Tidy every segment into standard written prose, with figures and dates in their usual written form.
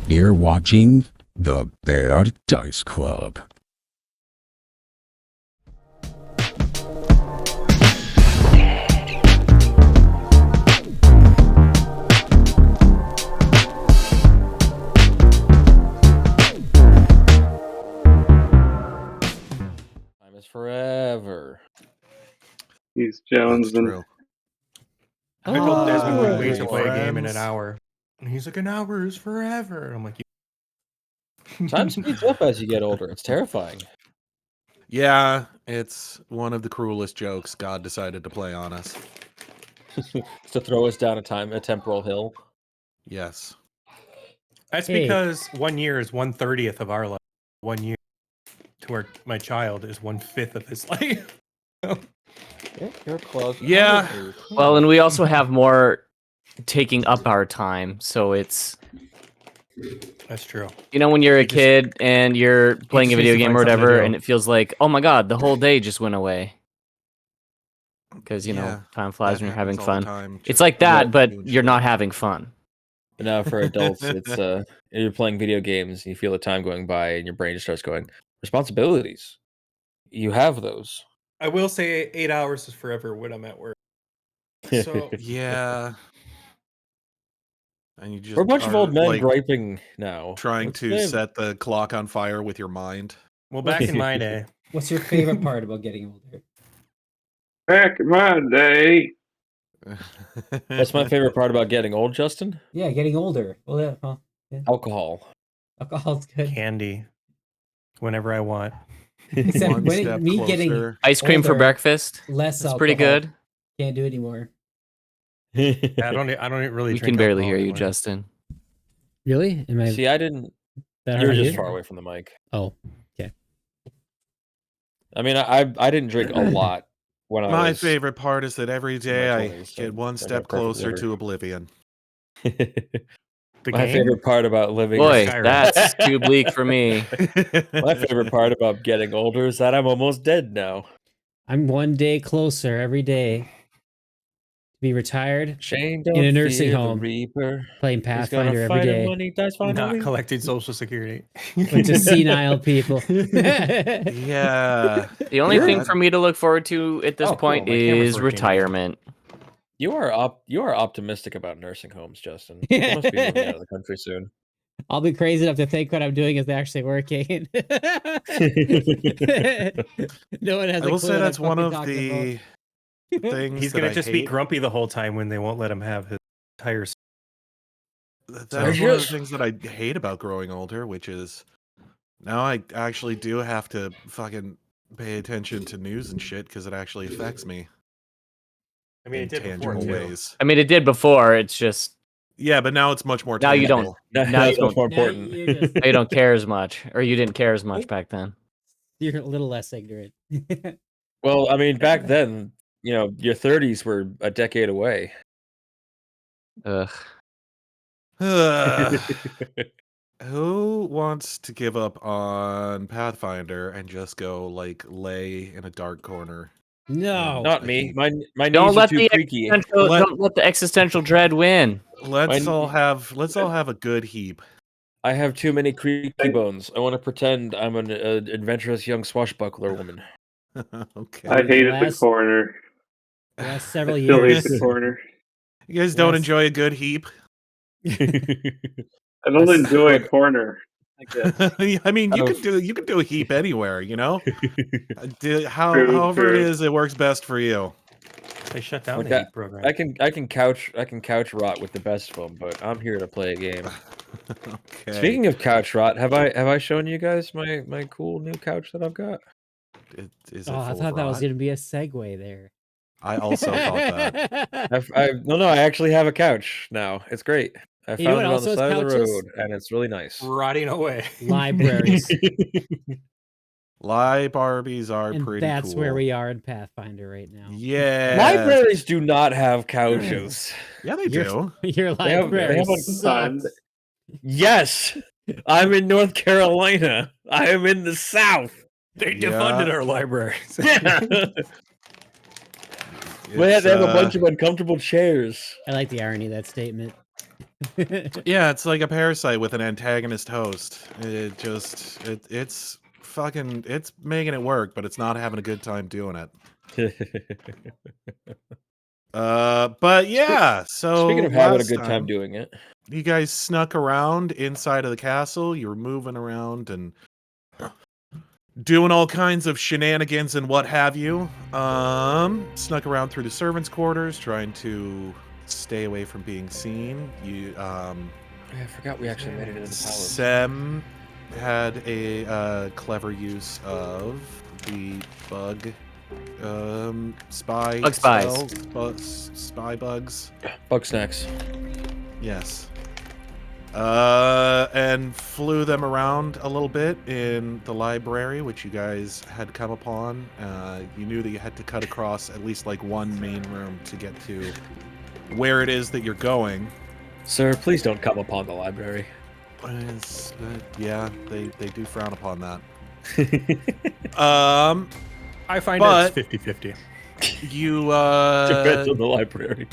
You're watching the Bear Dice Club. Time is forever. He's Jones and True. I told Desmond we'd wait to play a game in an hour. And he's like, an hour is forever. I'm like, Time speeds up as you get older. It's terrifying. yeah, it's one of the cruelest jokes God decided to play on us. To throw us down a temporal hill. Yes. That's because 1 year is 1/30th of our life. 1 year to my child is 1/5 of his life. You're close. Yeah. Well, and we also have more taking up our time, so it's... That's true. You know, when you're a kid and you're playing a just needs video to game find or something to whatever, do. and it feels like, oh my god, the whole day just went away. Because, you know, Yeah, time flies that when you're having happens all the fun. time, It's just like that, but doing you're shit. not having fun. But now for adults, it's you're playing video games and you feel the time going by and your brain just starts going, responsibilities. You have those. I will say 8 hours is forever when I'm at work. So Yeah. And you just We're a bunch of are, old men like, griping now. trying Let's to live. set the clock on fire with your mind. well, back in my day, What's your favorite part about getting older? back in my day. What's my favorite part about getting old, Justin? Yeah, getting older. Well, yeah, well, Alcohol. alcohol's good. candy, whenever I want. Except One when step me getting closer. Ice cream for older, breakfast. less That's alcohol. pretty good. Can't do it anymore. I don't really. We drink can barely alcohol hear you, anymore. Justin. Really? Am I See, I didn't. that You're hard to just hear? far away from the mic. Oh, I mean, I didn't drink a lot when I My was. favorite part is that every day I 20s, so get one I got step perfect closer liver. to oblivion. The My game? favorite part about living. Boy, Skyrim. that's too bleak for me. My favorite part about getting older is that I'm almost dead now. I'm one day closer every day to be retired, Shane, don't In a nursing fear home. the Reaper. playing He's gonna Pathfinder every fight him day when he dies Not finally. collecting Social Security. with just senile people. Yeah. The only Yeah, thing that- for me to look forward to at this Oh, cool. point My camera's is working. retirement. You are optimistic about nursing homes, Justin. You must be moving out of the country soon. I'll be crazy enough to think what I'm doing is actually working. No one has I a will clue say what that's I'm one fucking of talking the things He's that gonna I just be hate. grumpy the whole time when they won't let him have his tires. That's Are one of you- the things that I hate about growing older, which is now I actually do have to fucking pay attention to news and shit because it actually affects me I mean, in it did before tangible too. ways. I mean, it did before. It's just Yeah, but now it's much more Now you tangible. don't- Now you it's much don't- more Now important. you're just- you don't care as much, or you didn't care as much back then. You're a little less ignorant. Well, I mean, back then, your 30s were a decade away. Ugh. Ugh. Who wants to give up on Pathfinder and just go like lay in a dark corner? No. Not me. My knees Don't are let too the creaky. don't let the existential dread win. Let's My- all have a good heap. I have too many creaky bones. I want to pretend I'm an adventurous young swashbuckler woman. Okay. I hated the Last- corner. The last several Still hate years. the corner. You guys don't Yes. enjoy a good heap? I don't enjoy a corner. I guess. I mean, you Oh. can do a heap anywhere, you know. True, However it true. is, it works best for you. They shut down Like the that- heat program. I can couch rot with the best of them, but I'm here to play a game. Okay. Speaking of couch rot, have I shown you guys my cool new couch that I've got? Is it Oh, I full thought of that was rot? going to be a segue there. I also thought that. I actually have a couch now. It's great. I You know found it what on the also has side of the couches? road, and it's really nice. Rotting away. Libraries. Barbies are And pretty that's cool. where we are in Pathfinder right now. Yeah. Libraries do not have couches. Yeah, they Your- do. Your They have library a- sucks. Yes, I'm in North Carolina. I am in the South. They Yeah. defunded our libraries. Yeah. It's, They have a bunch of uncomfortable chairs. I like the irony of that statement. Yeah, it's like a parasite with an antagonist host. It's fucking it's making it work, but it's not having a good time doing it. But yeah, so Speaking of having a last good time time, doing it, you guys snuck around inside of the castle. You were moving around and doing all kinds of shenanigans and what have you. Snuck around through the servants' quarters, trying to stay away from being seen. I forgot we actually made it into the palace. Sem had a clever use of the bug spy Bug spies. spells, spy bugs. Bug snacks. Yes. And flew them around a little bit in the library, which you guys had come upon. You knew that you had to cut across at least like one main room to get to where it is that you're going. Sir, please don't come upon the library. Yeah, they do frown upon that. I find But- it's 50-50. You Depends on the library.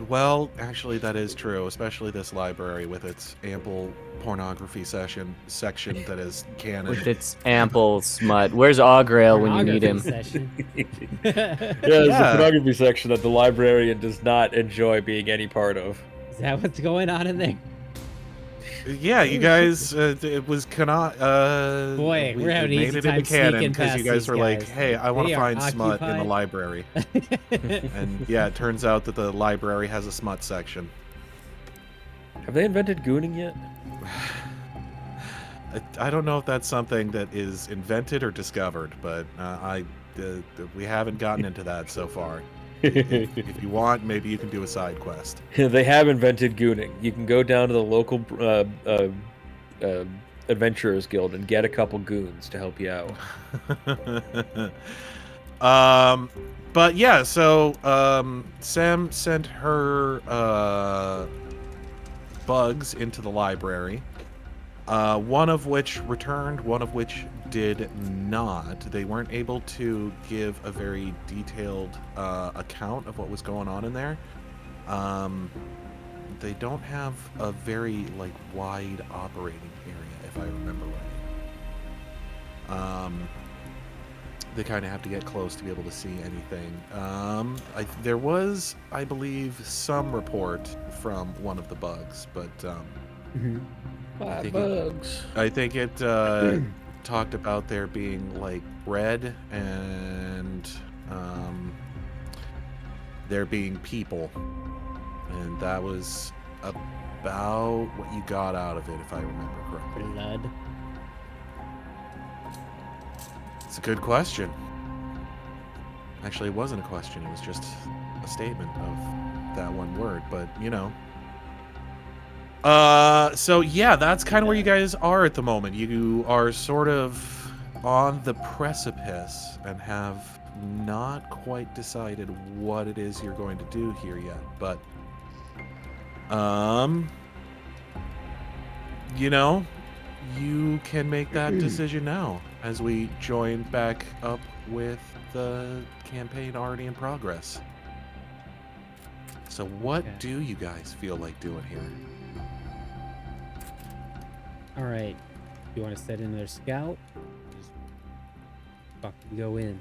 well, actually, that is true, especially this library with its ample pornography section that is canon. With its ample smut. Where's Augrail when you need him? Session. Yeah, there's Yeah. a pornography section that the librarian does not enjoy being any part of. Is that what's going on in there? Yeah, you guys, it was cannot. Boy, we're having an made easy it time into canon sneaking because you past guys these were like, guys. "Hey, I want They to are find smut in the occupied. library." And yeah, it turns out that the library has a smut section. Have they invented gooning yet? I don't know if that's something that is invented or discovered, but we haven't gotten into that so far. If you want, maybe you can do a side quest. They have invented gooning. You can go down to the local adventurers guild and get a couple goons to help you out. But yeah, so Sam sent her bugs into the library. One of which returned, one of which did not. They weren't able to give a very detailed account of what was going on in there. They don't have a very wide operating area, if I remember right. They kind of have to get close to be able to see anything. There was, I believe, some report from one of the bugs, but I think it talked about there being bread and there being people, and that was about what you got out of it, if I remember correctly. Blood. It's a good question. Actually, it wasn't a question. It was just a statement of that one word, but you know. So yeah, that's kind of where you guys are at the moment. You are sort of on the precipice and have not quite decided what it is you're going to do here yet, but you know, you can make that decision now as we join back up with the campaign already in progress. So what Okay. do you guys feel like doing here? All right. You want to set another scout? Just fucking go in.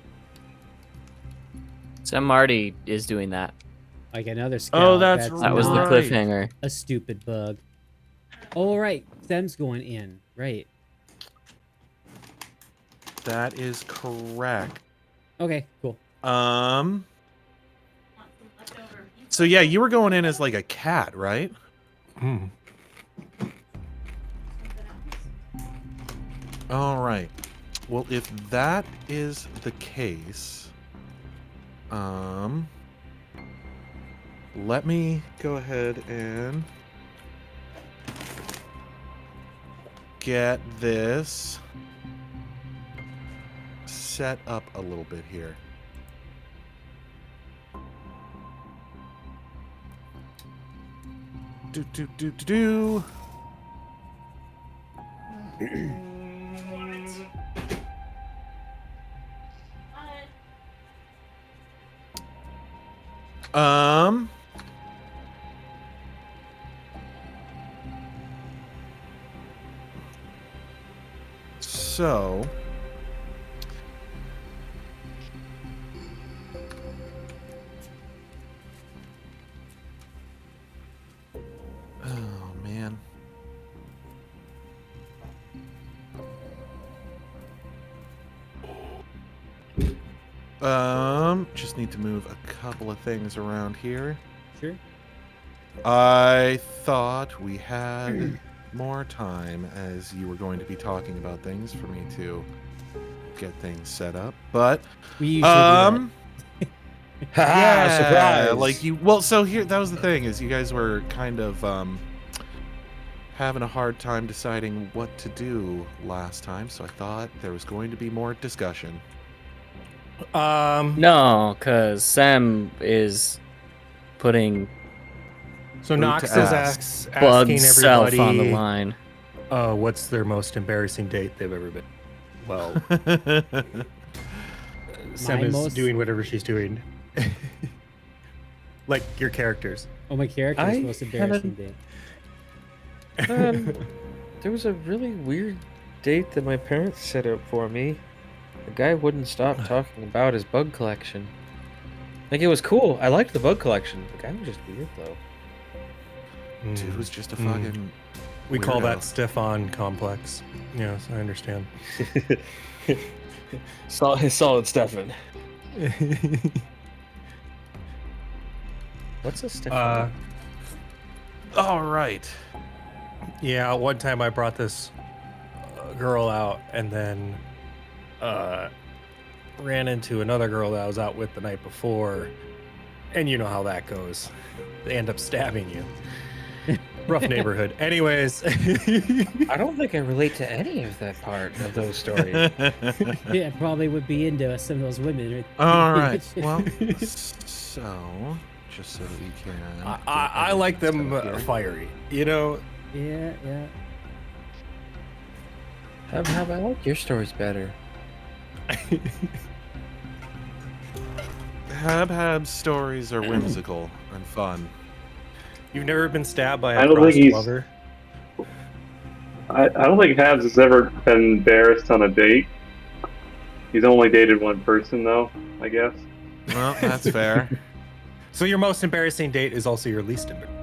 Sam Marty is doing that. Like another scout. Oh, that's That was the Right. cliffhanger. a stupid bug. Oh, right. Sem's going in. Right. That is correct. Okay, cool. So yeah, you were going in as a cat, right? Hmm. All right. Well, if that is the case, let me go ahead and get this set up a little bit here. Do. So, oh man. Just need to move a couple of things around here. Sure. I thought we had more time as you were going to be talking about things for me to get things set up, but We usually do that. Ha! Surprise! like you. Well, so here that was the thing is you guys were kind of having a hard time deciding what to do last time, so I thought there was going to be more discussion. No, because Sam is putting So Who Knox to is ask? asking Bug's self everybody on the line. what's their most embarrassing date they've ever been. Well, Sam is most- doing whatever she's doing. Like your characters. Oh, my character's I most kinda- embarrassing day. There was a really weird date that my parents set up for me. The guy wouldn't stop talking about his bug collection. Like, it was cool. I liked the bug collection. The guy was just weird, though. Dude was just a Mm. fucking. We call that weirdo. Stefan complex. Yes, I understand. Solid Stefan. What's a Stefan? All right. Yeah, one time I brought this girl out and then ran into another girl that I was out with the night before. And you know how that goes. They end up stabbing you. Rough neighborhood. Anyways. I don't think I relate to any of that part of those stories. Yeah, probably would be into some of those women. Right? All right. Well, so just so that we can. get I like everything them set up here. fiery. You know? Yeah, yeah. Habhab, I like your stories better. Habhab's stories are whimsical and fun. You've never been stabbed by I a don't think crossed he's- lover? I don't think Habs has ever been embarrassed on a date. He's only dated one person, though, I guess. Well, that's fair. So your most embarrassing date is also your least embarrassing.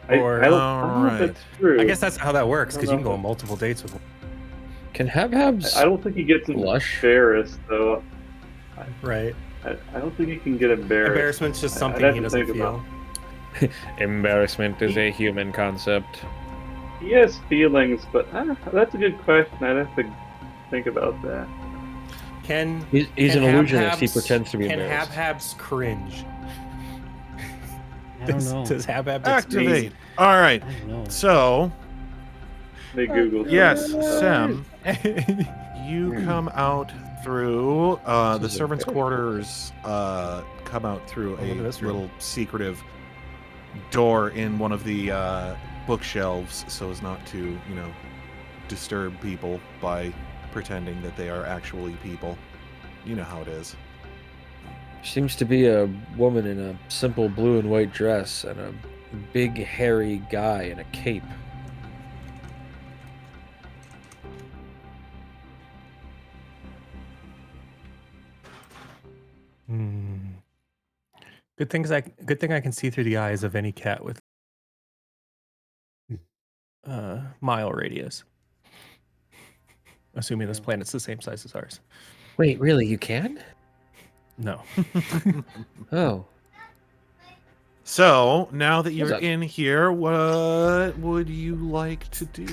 I don't know if Alright. that's true. I guess that's how that works, I because don't you can know go on multiple dates with one. Can Habhab's I don't think he gets Blush? embarrassed, though. Right. I don't think he can get embarrassed. Embarrassment's just I'd something have he to doesn't think feel. about embarrassment is a human concept? He has feelings, but that's a good question. I'd have to think about that. Can He's can an illusionist. He Habhab's- pretends to be Can embarrassed. Habhab's cringe? I don't know. Does Habhab Activate. All right. I don't know. So, They Google. yes, something. Sam, you come out through the servants' quarters. Come out through Oh, look at a this room. little secretive door in one of the bookshelves, so as not to, disturb people by pretending that they are actually people. You know how it is. Seems to be a woman in a simple blue and white dress and a big hairy guy in a cape. Hmm. Good thing I can see through the eyes of any cat with mile radius. Assuming this planet's the same size as ours. Wait, really? You can? No. Oh. So, now that you're What's up? in here, what would you like to do?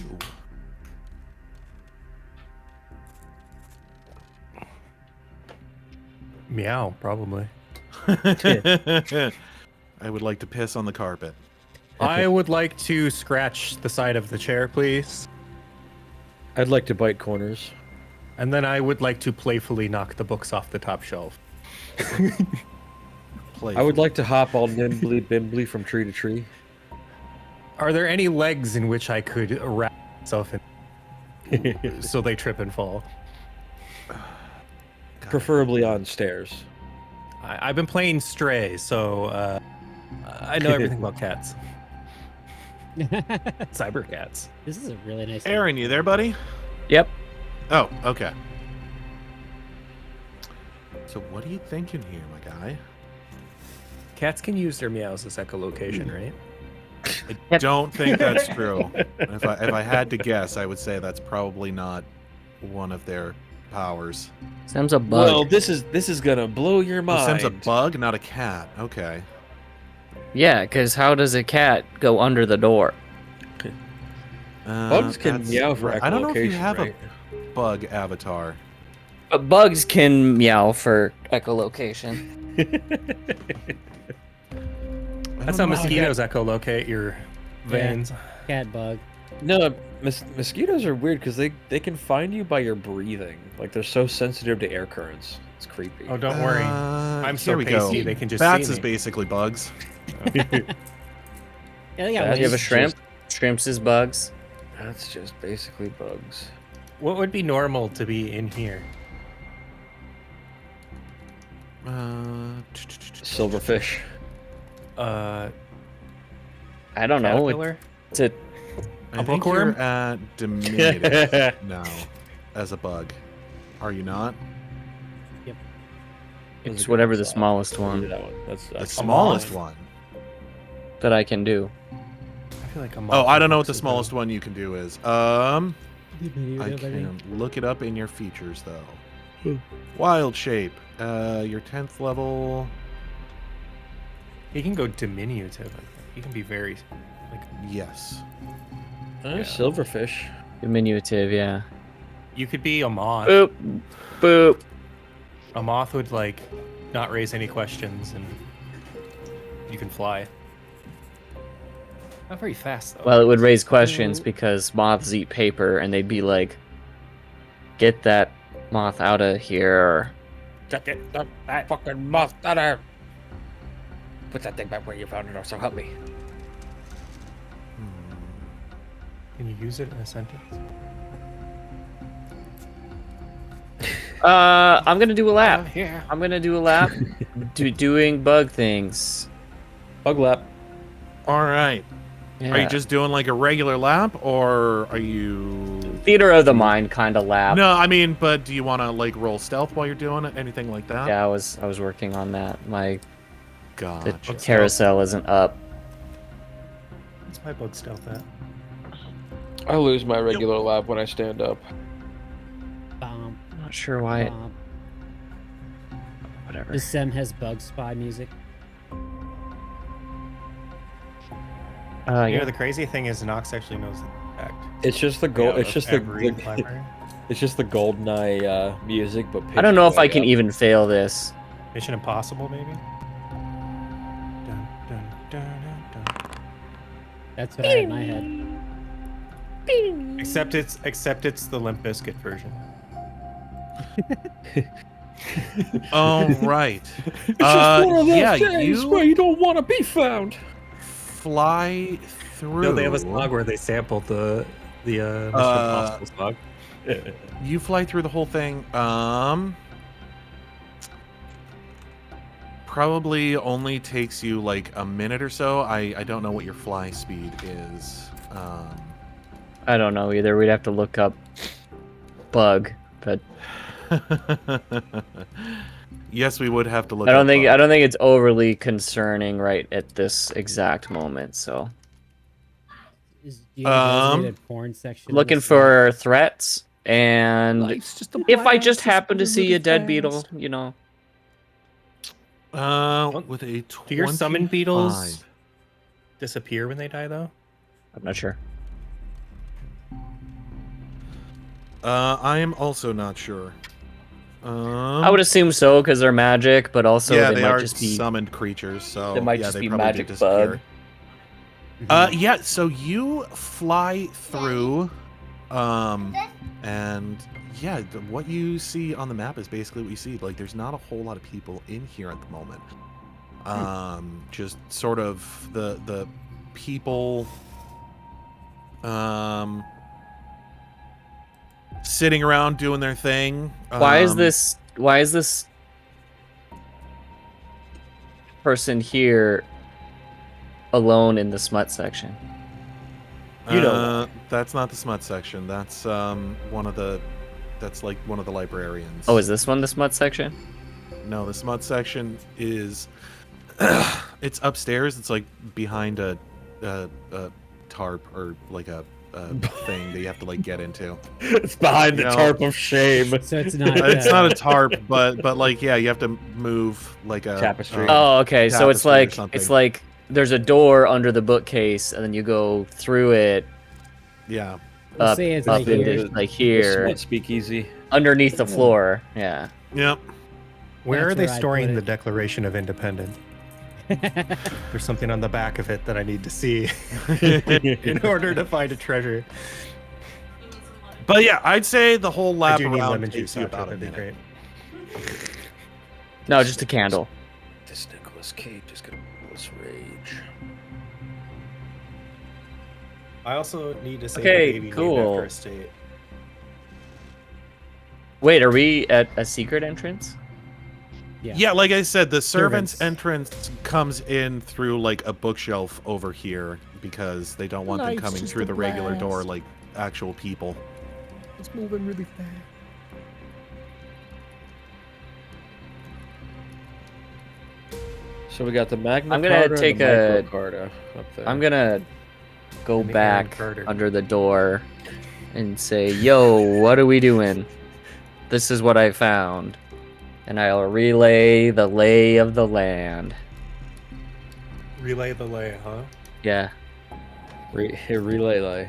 Meow, probably. I would like to piss on the carpet. I would like to scratch the side of the chair, please. I'd like to bite corners. And then I would like to playfully knock the books off the top shelf. Play. I would like to hop all nimbly bimbly from tree to tree. Are there any legs in which I could wrap myself in so they trip and fall? Preferably on stairs. I've been playing Stray, so I know everything about cats. Cyber cats. This is a really nice. Aaron, you there, buddy? Yep. Oh, okay. So what are you thinking here, my guy? Cats can use their meows as echolocation, right? I don't think that's true. If I had to guess, I would say that's probably not one of their powers. Sam's a bug. Well, this is gonna blow your Oh, mind. Sam's a bug, not a cat. Okay. Yeah, because how does a cat go under the door? Bugs can That's meow for right. I don't know if you echolocation, have right? a bug avatar. Bugs can meow for echolocation. That's how mosquitoes echolocate your veins. Cat bug. No, mosquitoes are weird because they can find you by your breathing. Like they're so sensitive to air currents. It's creepy. Oh, don't worry. I'm so here we go. pasty, they can just Bats see is me. basically bugs. Yeah, they got Do you have a wings. shrimp? Shrimps is bugs. That's just basically bugs. What would be normal to be in here? Silverfish. I don't know. Caterpillar? It's a I think you're at diminutive now as a bug. Are you not? It's whatever the smallest one That one. That's The smallest one. that I can do. I feel like a Oh, I don't know what the moth smallest one you can do is. I can look it up in your features though. Wild shape. Your 10th level. He can go diminutive. He can be very like. Yes. Silverfish. Diminutive, yeah. You could be a moth. Boop, boop. A moth would like not raise any questions, and you can fly. Not very fast though. Well, it would raise questions because moths eat paper, and they'd be like, "Get that moth out of here." Get that fucking moth out of. Put that thing back where you found it, or so help me. Can you use it in a sentence? I'm gonna do a lap. Yeah. I'm gonna do a lap. Doing bug things. Bug lap. All right. Yeah. Are you just doing like a regular lap, or are you? Theater of the mind kind of lap? No, I mean, but do you want to like roll stealth while you're doing it? Anything like that? Yeah, I was working on that. The Gotcha. carousel isn't up. What's my bug stealth at? I lose my regular lap when I stand up. Bomb, Not sure why. It, bomb. whatever. The Sem has bug spy music. You Yeah. know, the crazy thing is Knox actually knows the fact. It's just the gold. It's just the library. it's just the GoldenEye music, but I don't know if pitched I way can up. even fail this. Mission Impossible, maybe. Dun, dun, dun, dun, dun. That's what I had in my head. Except it's the Limp Bizkit version. Oh right. It's just one of those yeah, days where you don't want to be found. fly through. No, they have a song where they sampled the Mission Impossible song. You fly through the whole thing. Probably only takes you like a minute or so. I don't know what your fly speed is. I don't know either. We'd have to look up bug, but Yes, we would have to look. I don't up think bug. it's overly concerning right at this exact moment. So Do you have a designated porn section? on looking the site? for threats, and Life's just a if I blast, just it's happen to moving see really a dead fast. beetle, you know. With a 25. Do your summon beetles disappear when they die, though? I'm not sure. I am also not sure. I would assume so because they're magic, but also yeah, they, they might are just be. summoned creatures, so They might yeah, just they be probably magic did disappear. bug. Yeah, so you fly through, and yeah, what you see on the map is basically what you see. Like, there's not a whole lot of people in here at the moment. Just sort of the people, sitting around doing their thing. Why is this person here alone in the smut section? You know That's not the smut section. That's one of the. That's like one of the librarians. Oh, is this one the smut section? No, the smut section is. It's upstairs. It's like behind a tarp or like a thing that you have to like get into. it's behind the tarp of shame. So it's not. It's not a tarp, but like yeah, you have to move like a Tapestry. Oh, okay. So it's tapestry or like something. there's a door under the bookcase, and then you go through it Yeah. We'll up, say it's up like into here. like here, Smut speakeasy. underneath the floor. Yeah. Yep. Where are That's they where I'd storing put the it. Declaration of Independence? There's something on the back of it that I need to see in order to find a treasure. But yeah, I'd say the whole I lap do need around lemon takes juice you out there. about a That'd be minute. great. No, just a candle. This Nicolas Cage is gonna pull us rage. I also need to say Okay, the baby named cool. after a state. Wait, are we at a secret entrance? Yeah, like I said, the servant's Servants. entrance comes in through like a bookshelf over here because they don't want them Life's coming just through a the regular door blast. like actual people. It's moving really fast. So we got the Magna I'm gonna Carta take and the a- Micro Carta up there. I'm gonna go And the back Aaron Carter. under the door and say, "Yo, what are we doing? This is what I found," and I'll relay the lay of the land. Relay the lay, huh? Yeah. relay.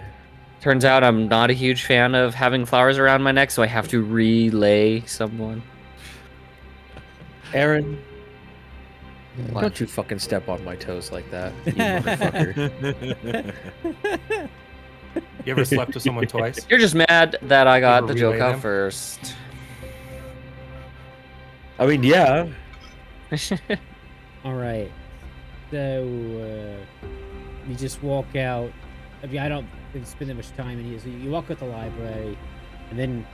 Turns out I'm not a huge fan of having flowers around my neck, so I have to relay someone. Aaron, What? don't you fucking step on my toes like that, you motherfucker. You ever slept with someone twice? You're just mad that I got Ever the joke relay out them? first. I mean, yeah. All right. So you just walk out. I mean, I don't spend that much time in here. So you walk out the library, and then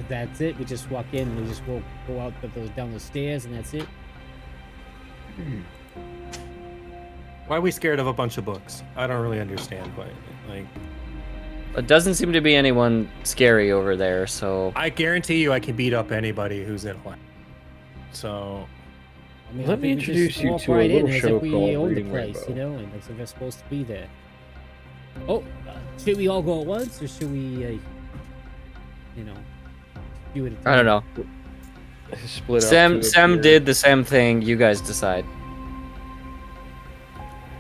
that's it. We just walk in, and we just go out down the stairs, and that's it. Why are we scared of a bunch of books? I don't really understand why. Like, It doesn't seem to be anyone scary over there, so I guarantee you, I can beat up anybody who's in line. So, I mean, Let I me think we just introduce you walk to a right in little as show if we called own the Reading place, Rainbow. you know, and as if we're supposed to be there. Oh, should we all go at once, or should we, you know, do it? I don't know. Split up. Sam did the same thing. You guys decide.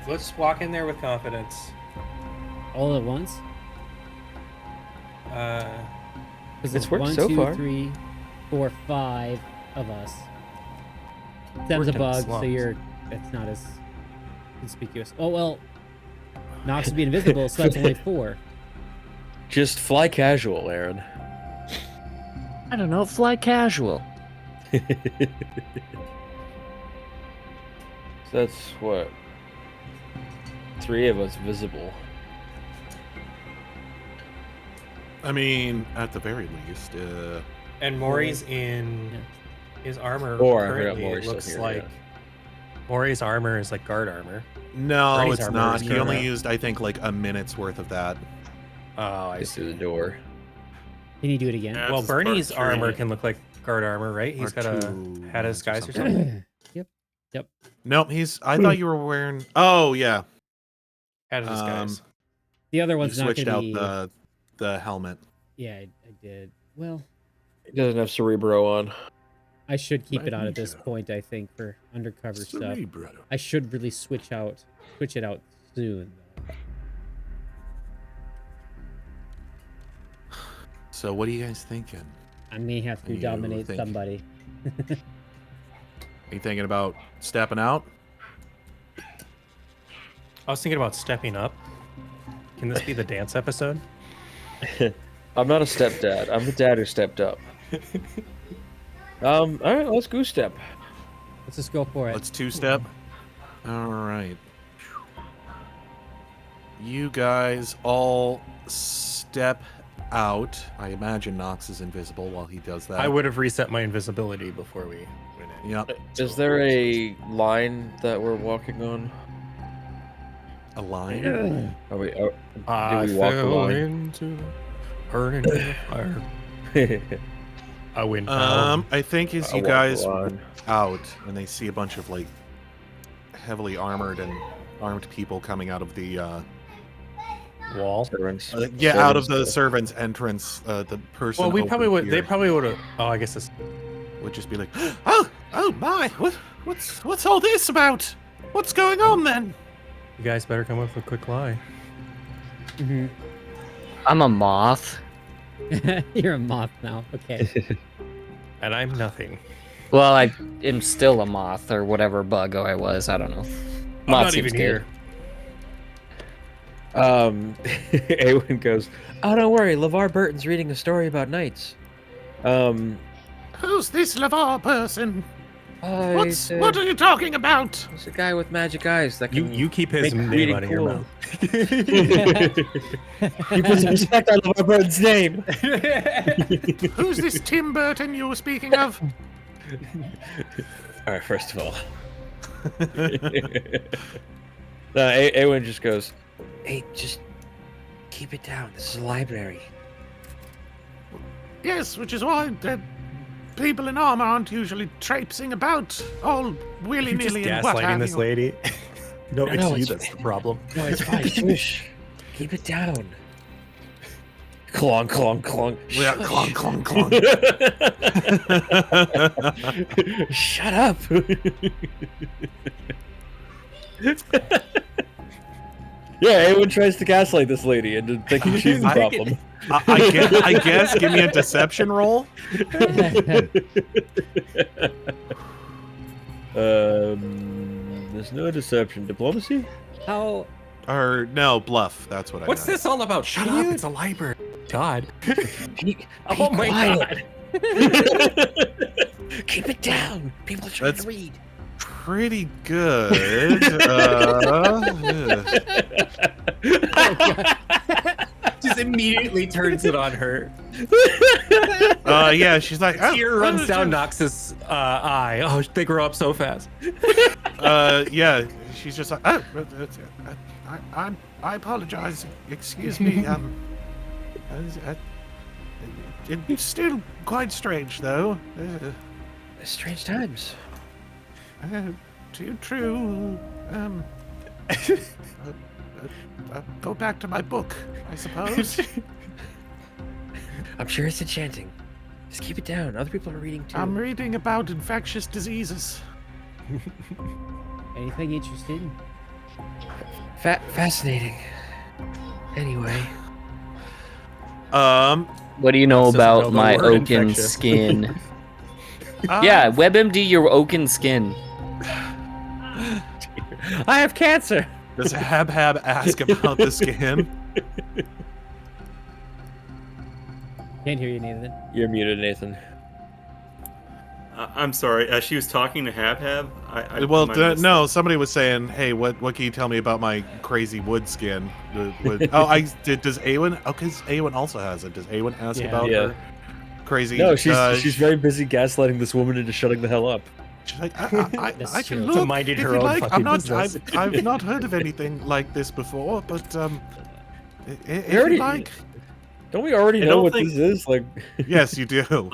let's walk in there with confidence. all at once. It's Because it's worked 1, so 2, far. 3, 4, 5 of us. Sam's Working a bug, so slums. that's not as conspicuous. Oh well, Knox would be invisible, so that's only 4. Just fly casual, Aaron. I don't know. Fly casual. So that's what? 3 of us visible. I mean, at the very least, And Maury's in his armor. Or I forgot currently, Maury's it still looks here, like Maury's armor is like guard armor. no, Bernie's it's armor not. is He only current. used, I think, like a minute's worth of that. Oh, I Just see. through the door. Can you do it again? Yeah. Well, That's part Bernie's three. armor can look like guard armor, right? He's Or got a two hat of minutes or disguise or something. something. Nope, he's. I thought you were wearing. Oh yeah, Hat of disguise. The other you one's not switched gonna out be. the helmet. Yeah, I did. Well, He doesn't have Cerebro on. I should keep it out at this point. I think for undercover stuff. I should really switch it out soon. Though. So what are you guys thinking? I may have to You dominate think- somebody. Are you thinking about stepping out? I was thinking about stepping up. Can this be the dance episode? I'm not a stepdad. I'm the dad who stepped up. All right, let's goose step. Let's just go for it. Let's two-step. All right. You guys all step out. I imagine Knox is invisible while he does that. I would have reset my invisibility before we went in. Yep. Is there a line that we're walking on? a line? Are we? I we walk the fell line? into burning in the fire. I went down. I think as you guys out and they see a bunch of like heavily armored and armed people coming out of the Wall. Servants. out of the servants' entrance, the person. Well, we over probably would. here They probably would have. Oh, I guess it's. would just be like, oh my, what's all this about? What's going on then? You guys better come up with a quick lie. I'm a moth. You're a moth now. Okay. And I'm nothing. Well, I am still a moth or whatever bug I was. I don't know. I'm Moth not seems even good. here. Aewen goes, "Oh, don't worry. LeVar Burton's reading a story about knights." Who's this LeVar person? He's, What are you talking about? he's a guy with magic eyes that can. You keep his make name reading out of your cool. mouth. You put some respect on LeVar Burton's name. Who's this Tim Burton you were speaking of? All right, first of all, Aewen just goes, "Hey, just keep it down. This is a library." Yes, which is why people in armor aren't usually traipsing about all You're just willy-nilly and what gaslighting have this you. lady. No, it's No, you it's- that's the problem. No, it's fine. Shush. Keep it down. Clong, clong, clong. Yeah, clong, clong, clong. Shut up. Yeah, Aewen tries to gaslight this lady into thinking she's the problem. I guess give me a deception roll. There's no deception. Diplomacy? How? Or no, bluff. That's what I What's got. this all about? Shut up! It's a library. God. Oh my quiet. God. Keep it down. People are trying That's- to read. Pretty good. Just immediately turns it on her. Yeah, she's like, Tear runs down Knox's eye. Oh, they grow up so fast. yeah, she's just like, I apologize. Excuse me. It's still quite strange, though. Strange times. True. Go back to my book, I suppose. I'm sure it's enchanting. Just keep it down. Other people are reading too. I'm reading about infectious diseases. Anything interesting? Fascinating. Anyway. What do you know Doesn't know about the my word oaken infectious. skin? Yeah, WebMD your oaken skin. I have cancer. Does Habhab ask about the skin? Can't hear you, Nathan. You're muted, Nathan. I'm sorry. She was talking to Habhab. Well, might have missed no, somebody was saying, "Hey, what can you tell me about my crazy wood skin?" Does Aewen? Oh, because Aewen also has it. Does Aewen ask about her crazy? No, she's very busy gaslighting this woman into shutting the hell up. She's like, That's I can true. look. So minded if her you own like. fucking I'm not. business. I've not heard of anything like this before, but if already- you like, Don't we already I know don't what think- this is? Like, yes, you do.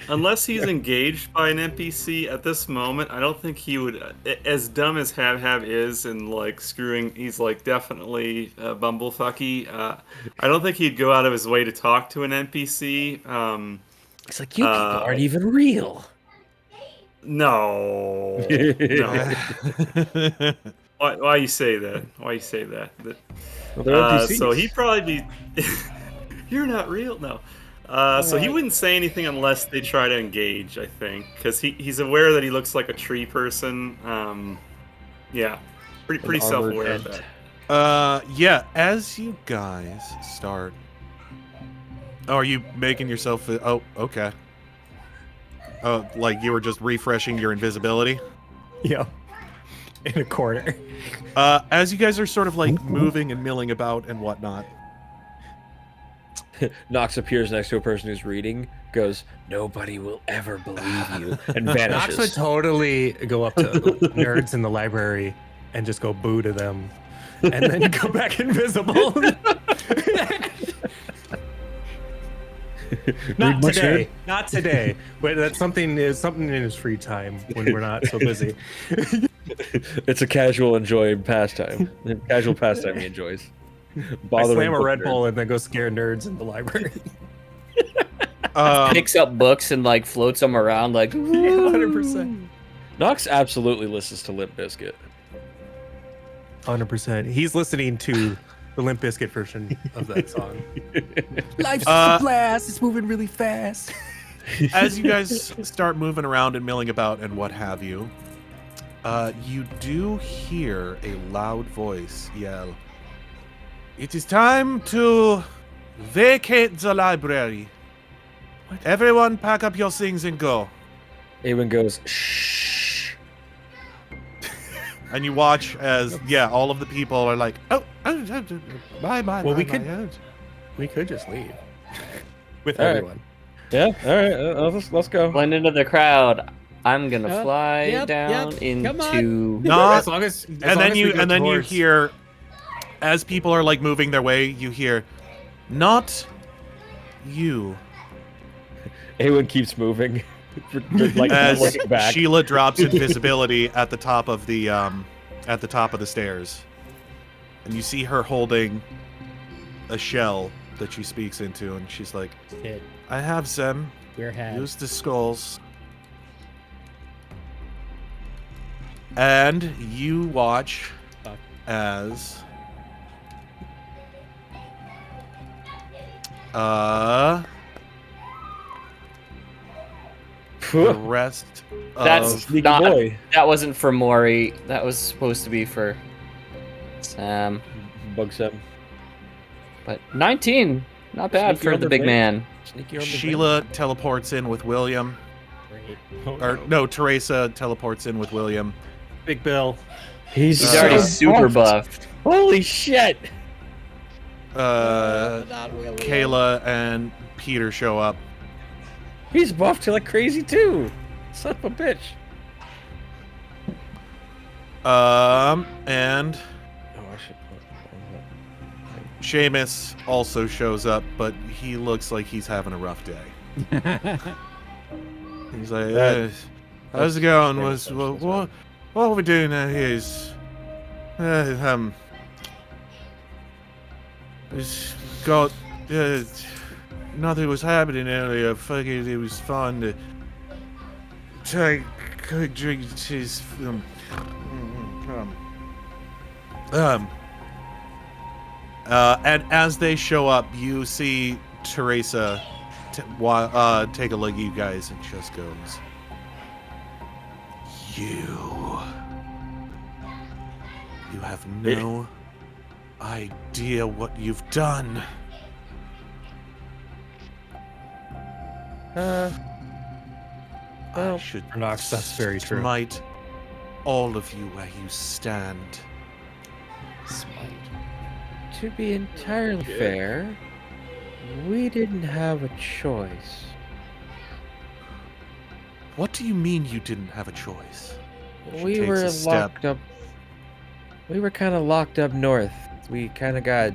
Unless he's engaged by an NPC at this moment, I don't think he would. As dumb as Habhab is and like screwing, he's like definitely bumblefucky. I don't think he'd go out of his way to talk to an NPC. it's like you people aren't even real. No. No. Why you say that? Why you say that? Well, they're NPCs. So he'd probably be. You're not real. No. So he wouldn't say anything unless they try to engage, I think, because he's aware that he looks like a tree person. Yeah, pretty An self-aware armored of ent. that. Yeah. As you guys start, are you making yourself? Oh, okay. Oh, like you were just refreshing your invisibility. Yeah. In a corner. As you guys are sort of like moving and milling about and whatnot. Knox appears next to a person who's reading, goes, "Nobody will ever believe you," and Knox would vanishes. totally go up to nerds in the library and just go boo to them. and then go back invisible. Not today. Not today. But that's something in his free time when we're not so busy. It's a casual pastime. Casual pastime he enjoys. I slam a Red Bull and then go scare nerds in the library. Picks up books and like floats them around like 100%. Knox absolutely listens to Limp Bizkit. 100%. He's listening to the Limp Bizkit version of that song. Life's Uh, a blast. It's moving really fast. As you guys start moving around and milling about and what have you, you do hear a loud voice yell, "It is time to vacate the library. Everyone pack up your things and go." Aewen goes, shh. And you watch as, all of the people are like, bye. Well, we could just leave with All right. everyone. Yeah, all right, let's go. blend into the crowd. I'm gonna fly yep, down yep, into. As long as And then you towards... hear, as people are like moving their way, you hear, "Not you." Aewen keeps moving, like As looking back. Sheila drops invisibility at the top of the stairs, and you see her holding a shell that she speaks into, and she's like, Shit. "I have them. We're had. Use the skulls." And you watch Fuck. as the rest That's of not. boy. That wasn't for Mrohy. That was supposed to be for Sam. Bug 7. But 19, not bad Sneaky for on the the big bait. man. Sneaky on the Sheila teleports in with William. Great. Or no, Teresa teleports in with William. Big Bill. He's He's already so super buffed. Holy shit! Kayla and Peter show up. He's buffed like crazy too. Son of a bitch. And Oh, I should put. Seamus also shows up, but he looks like he's having a rough day. He's like, how's it going? What are we doing here is, it's got, nothing was happening earlier. Fucking, it was fun to take quick drinks. His, and as they show up, you see Teresa take a look at you guys and just goes, You have no idea what you've done. I should For Knox, that's very true. smite all of you where you stand. To be entirely fair, we didn't have a choice. What do you mean you didn't have a choice? She We takes were a step. locked up. We were kind of locked up north. We kind of got,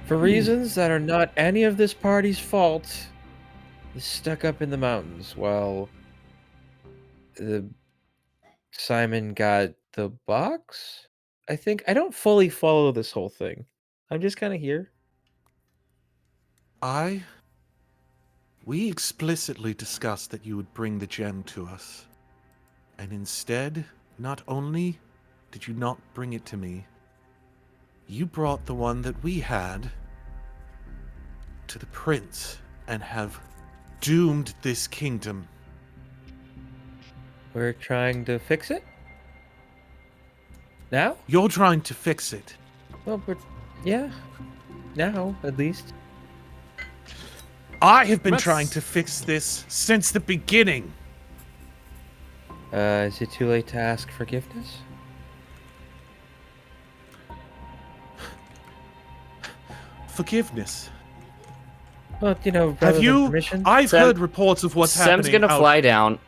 for reasons that are not any of this party's fault, stuck up in the mountains while Simon got the box. I think I don't fully follow this whole thing. I'm just kind of here. We explicitly discussed that you would bring the gem to us. And instead, not only did you not bring it to me, you brought the one that we had to the prince and have doomed this kingdom. We're trying to fix it now. You're trying to fix it. Well, but yeah, now at least. I have been Let's- trying to fix this since the beginning. Is it too late to ask forgiveness? Forgiveness. Well, you know, rather Have than you? permission. I've Sam- heard reports of what's Sam's happening. gonna fly down.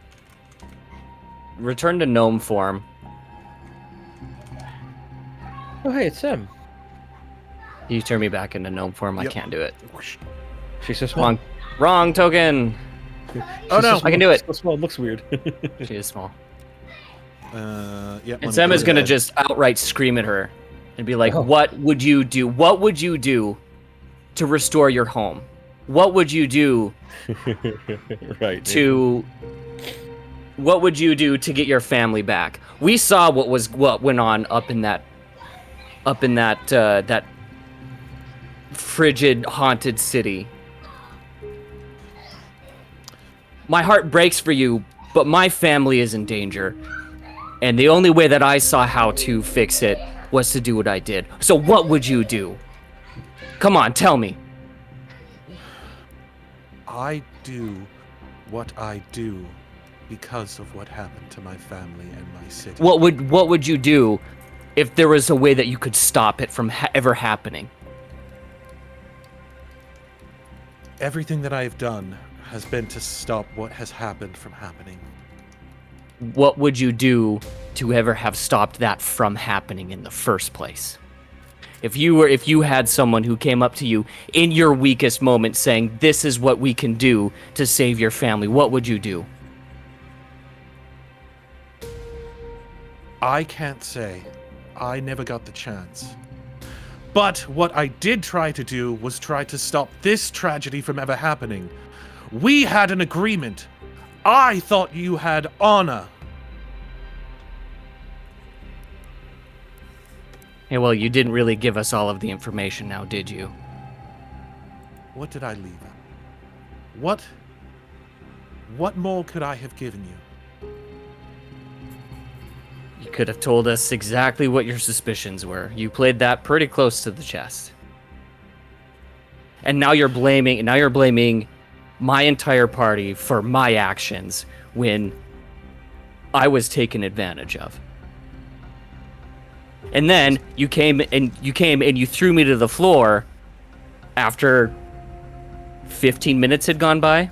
Return to gnome form. Oh, hey, it's Sam. You turn me back into gnome form. I Yep. can't do it. She's so small. Wrong token. Oh, no. I can do it. So small, it looks weird. She is small. Yeah. And Sam is gonna just outright scream at her and be like, Oh. "What would you do? What would you do to restore your home? What would you do Right. what would you do to get your family back? We saw what went on up in that that frigid haunted city. My heart breaks for you, but my family is in danger. And the only way that I saw how to fix it was to do what I did. So what would you do? Come on, tell me. I do what I do because of what happened to my family and my city. What would you do if there was a way that you could stop it from ever happening? Everything that I've done has been to stop what has happened from happening. What would you do to ever have stopped that from happening in the first place? If you had someone who came up to you in your weakest moment saying, "This is what we can do to save your family," what would you do? I can't say. I never got the chance. But what I did try to do was try to stop this tragedy from ever happening. We had an agreement. I thought you had honor. Hey, well, you didn't really give us all of the information now, did you? What did I leave out? What more could I have given you? You could have told us exactly what your suspicions were. You played that pretty close to the chest. And now you're blaming my entire party for my actions when I was taken advantage of. And then you came and you threw me to the floor after 15 minutes had gone by.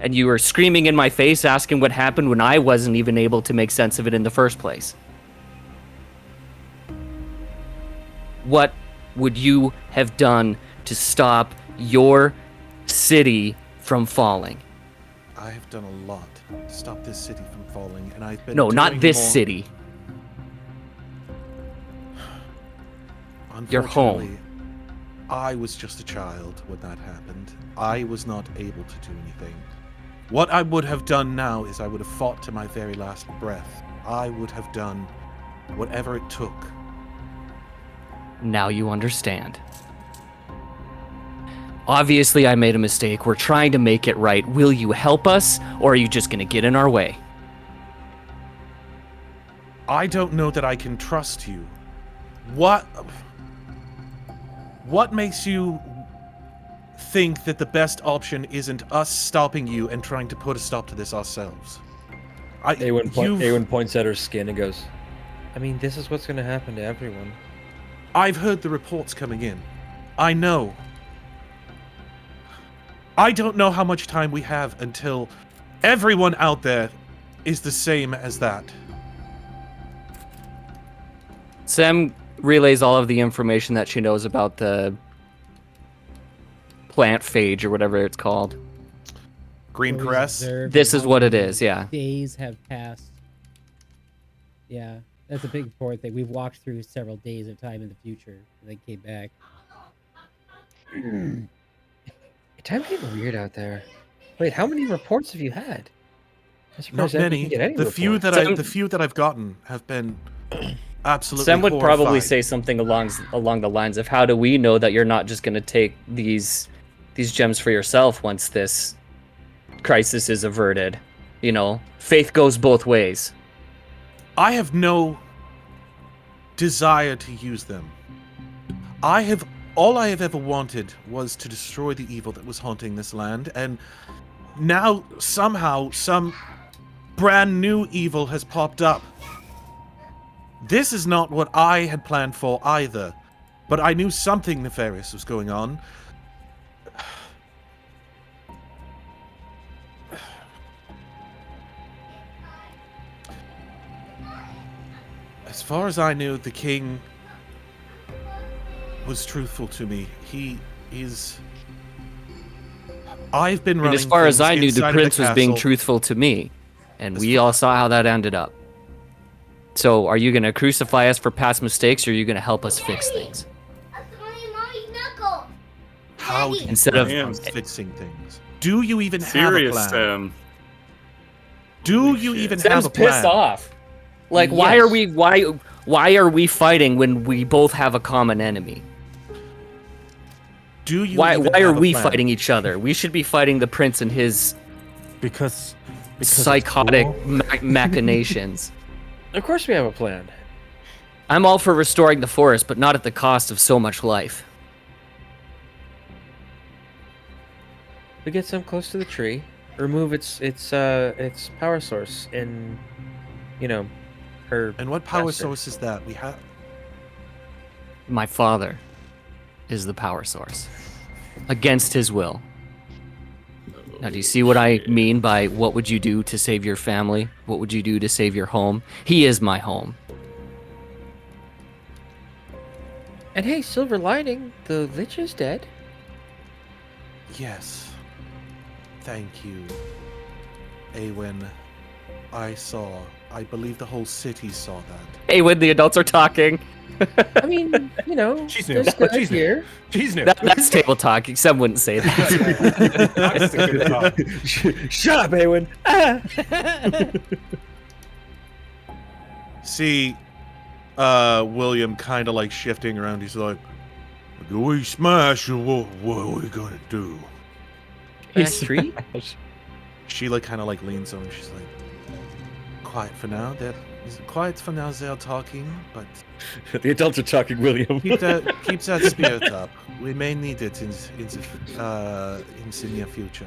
And you were screaming in my face asking what happened when I wasn't even able to make sense of it in the first place. What would you have done to stop your city from falling? I have done a lot to stop this city from falling, and I've been No, not doing this more. city. Your home. Unfortunately, I was just a child when that happened. I was not able to do anything. What I would have done now is I would have fought to my very last breath. I would have done whatever it took. Now you understand. Obviously, I made a mistake. We're trying to make it right. Will you help us, or are you just going to get in our way? I don't know that I can trust you. What makes you think that the best option isn't us stopping you and trying to put a stop to this ourselves? Aewen points at her skin and goes, I mean, this is what's going to happen to everyone. I've heard the reports coming in. I know. I don't know how much time we have until everyone out there is the same as that. Sam relays all of the information that she knows about the plant phage or whatever it's called. Green Always Caress? observe This how is what it many is, yeah. Days have passed. Yeah, that's a big important thing. We've walked through several days of time in the future, and then came back. Time's getting weird out there. Wait, how many reports have you had? I'm Not surprised I didn't many. get any The few reports. the few that I've gotten have been absolutely Sam would probably horrifying. say something along the lines of, how do we know that you're not just going to take these gems for yourself once this crisis is averted? You know, faith goes both ways. I have no desire to use them. All I have ever wanted was to destroy the evil that was haunting this land, and now somehow some brand new evil has popped up. This is not what I had planned for either, but I knew something nefarious was going on. As far as I knew, the king was truthful to me. He is. I've been running. And as far as things I knew, the inside of prince was being castle. truthful to me, and we all saw how that ended up. So, are you gonna crucify us for past mistakes, or are you gonna help us fix things? How do you Instead of Damn. fixing things? Do you even Serious, have a plan? Sam. Do you even have Sam's a plan? pissed off. Like, why are we fighting when we both have a common enemy? Do you? Why even are have a we plan? fighting each other? We should be fighting the prince and his Because it's psychotic cool. machinations. Of course we have a plan. I'm all for restoring the forest, but not at the cost of so much life. We get some close to the tree, remove its power source, and her. And what power master. source is that? We have. My father is the power source. Against his will. Now, do you see what I mean by what would you do to save your family? What would you do to save your home? He is my home. And hey, silver lining, the lich is dead. Yes. Thank you, Aewen. I believe the whole city saw that. Hey, when the adults are talking. I mean, She's new. there's good She's new. here. She's new. That's table talk. Some wouldn't say that. That's the good talk. Shut up, Aewen. See, William kind of like shifting around. He's like, "Do we smash or what are we gonna do?" Smash tree? She like kind of like leans over. She's like, "Quiet for now. Quiet for now. They're talking, but The adults are talking, William. keep that spirit up. We may need it in the near future."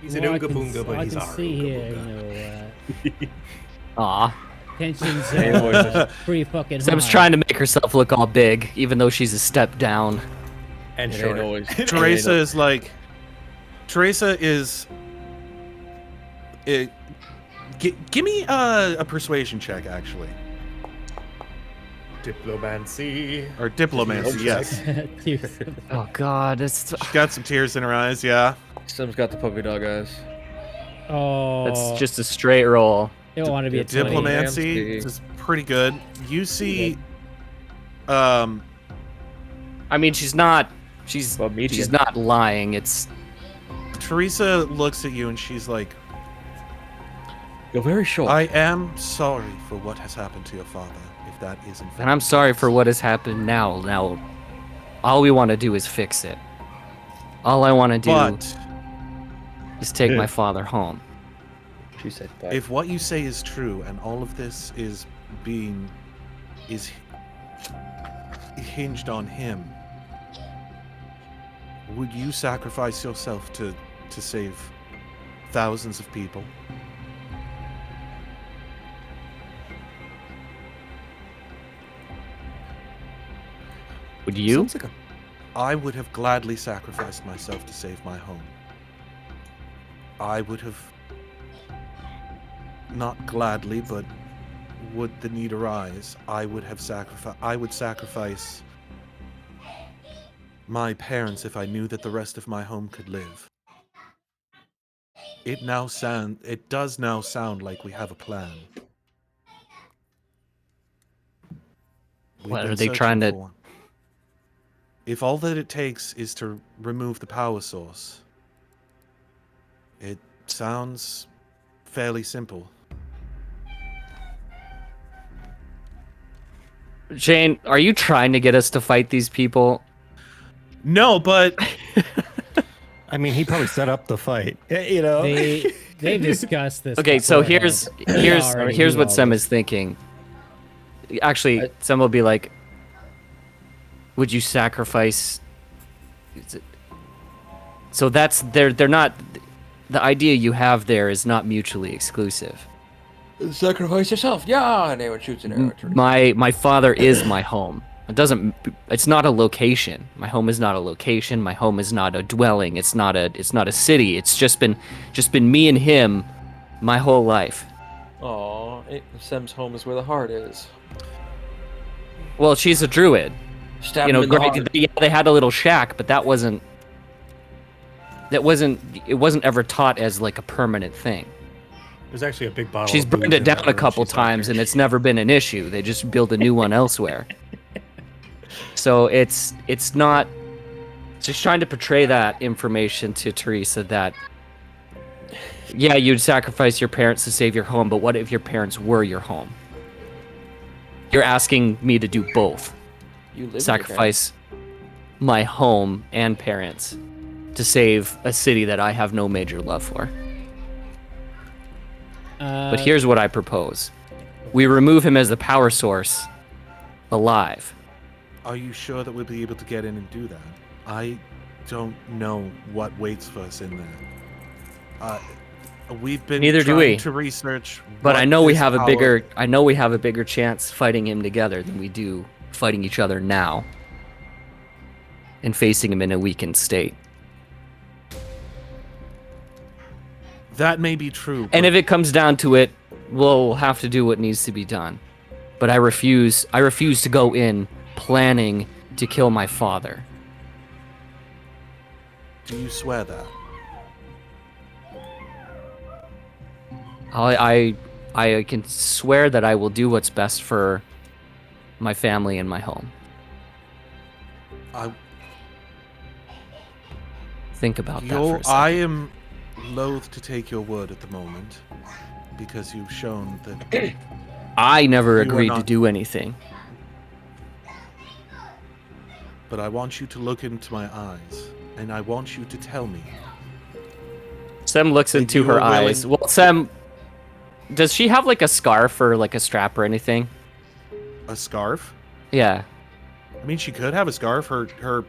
He's an Well, I Oonga can- Boonga, but I he's can our see Oonga here, Boonga. Aw. tensions Hey, are pretty fucking high. Sam's trying to make herself look all big, even though she's a step down. And It short. ain't always. Teresa is like, Teresa is. Give me a persuasion check, actually, Diplomancy. or diplomancy. Yes, Oh god, it's she's got some tears in her eyes. Yeah. Sam's got the puppy dog eyes. Oh, that's just a straight roll. It want to be a 20. Diplomancy Diplomancy. is pretty good. You see, I mean, she's not Well, medium. she's not lying. It's Teresa looks at you and she's like, You're very short. "I am sorry for what has happened to your father. If that isn't, and I'm sorry for what has happened now. Now, all we want to do is fix it. All I want to do But is take my father home. She said that. if what you say is true and all of this is hinged on him, would you sacrifice yourself to save thousands of people?" Would you? Sounds like a I would have gladly sacrificed myself to save my home. I would have, not gladly, but would the need arise, I would sacrifice my parents if I knew that the rest of my home could live. It does now sound like we have a plan. We've What, been are they searching trying to- for one. If all that it takes is to remove the power source, it sounds fairly simple. Jane, are you trying to get us to fight these people? No, but I mean, he probably set up the fight. You know? They've discussed this. Okay, so beforehand. already here's knew what all Sem this. is thinking. Actually, Sem will be like, "Would you sacrifice?" So they're not. The idea you have there is not mutually exclusive. Sacrifice yourself, yeah! And Aewen shoots an arrow. at her. My father is my home. It's not a location. My home is not a location. My home is not a dwelling. It's not a city. It's just been me and him my whole life. Aw, Sem's home is where the heart is. Well, she's a druid. Stab You know, him in the great, heart. yeah, they had a little shack, but that wasn't. It wasn't ever taught as like a permanent thing. There's actually a big bottle. She's of booze burned it in that down a room. couple She's not times, there. and it's never been an issue. They just build a new one elsewhere. So it's not. Just trying to portray that information to Teresa that. Yeah, you'd sacrifice your parents to save your home, but what if your parents were your home? You're asking me to do both. You live Sacrifice my home and parents to save a city that I have no major love for. But here's what I propose. We remove him as the power source alive. Are you sure that we'll be able to get in and do that? I don't know what waits for us in there. We've been Neither do trying we. to research, But what I know we this have a power- bigger chance fighting him together than we do fighting each other now and facing him in a weakened state. That may be true. And but if it comes down to it, we'll have to do what needs to be done. But I refuse to go in planning to kill my father. do you swear that? I can swear that I will do what's best for my family and my home. I Think about that for a second. I am loath to take your word at the moment because you've shown that I never You are agreed to not- do anything. but I want you to look into my eyes and I want you to tell me. Sem looks That into you her are willing- eyes. Well, Sem, does she have like a scarf or like a strap or anything? A scarf? Yeah. I mean, she could have a scarf. Her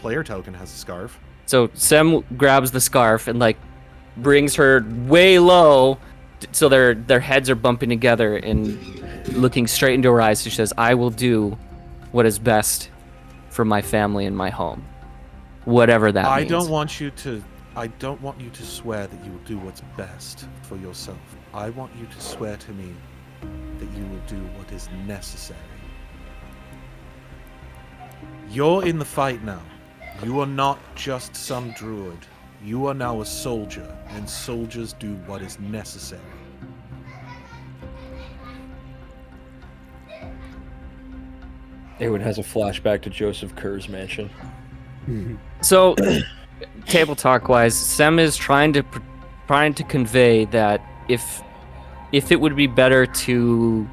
player token has a scarf. So Sem grabs the scarf and like brings her way low, so their heads are bumping together and looking straight into her eyes. She says, "I will do what is best for my family and my home, whatever that I means." don't want you to swear that you will do what's best for yourself. I want you to swear to me that you will do what is necessary. You're in the fight now. You are not just some druid. You are now a soldier, and soldiers do what is necessary. Aewen has a flashback to Joseph Kerr's mansion. So, table talk wise, Sem is trying to convey that if it would be better to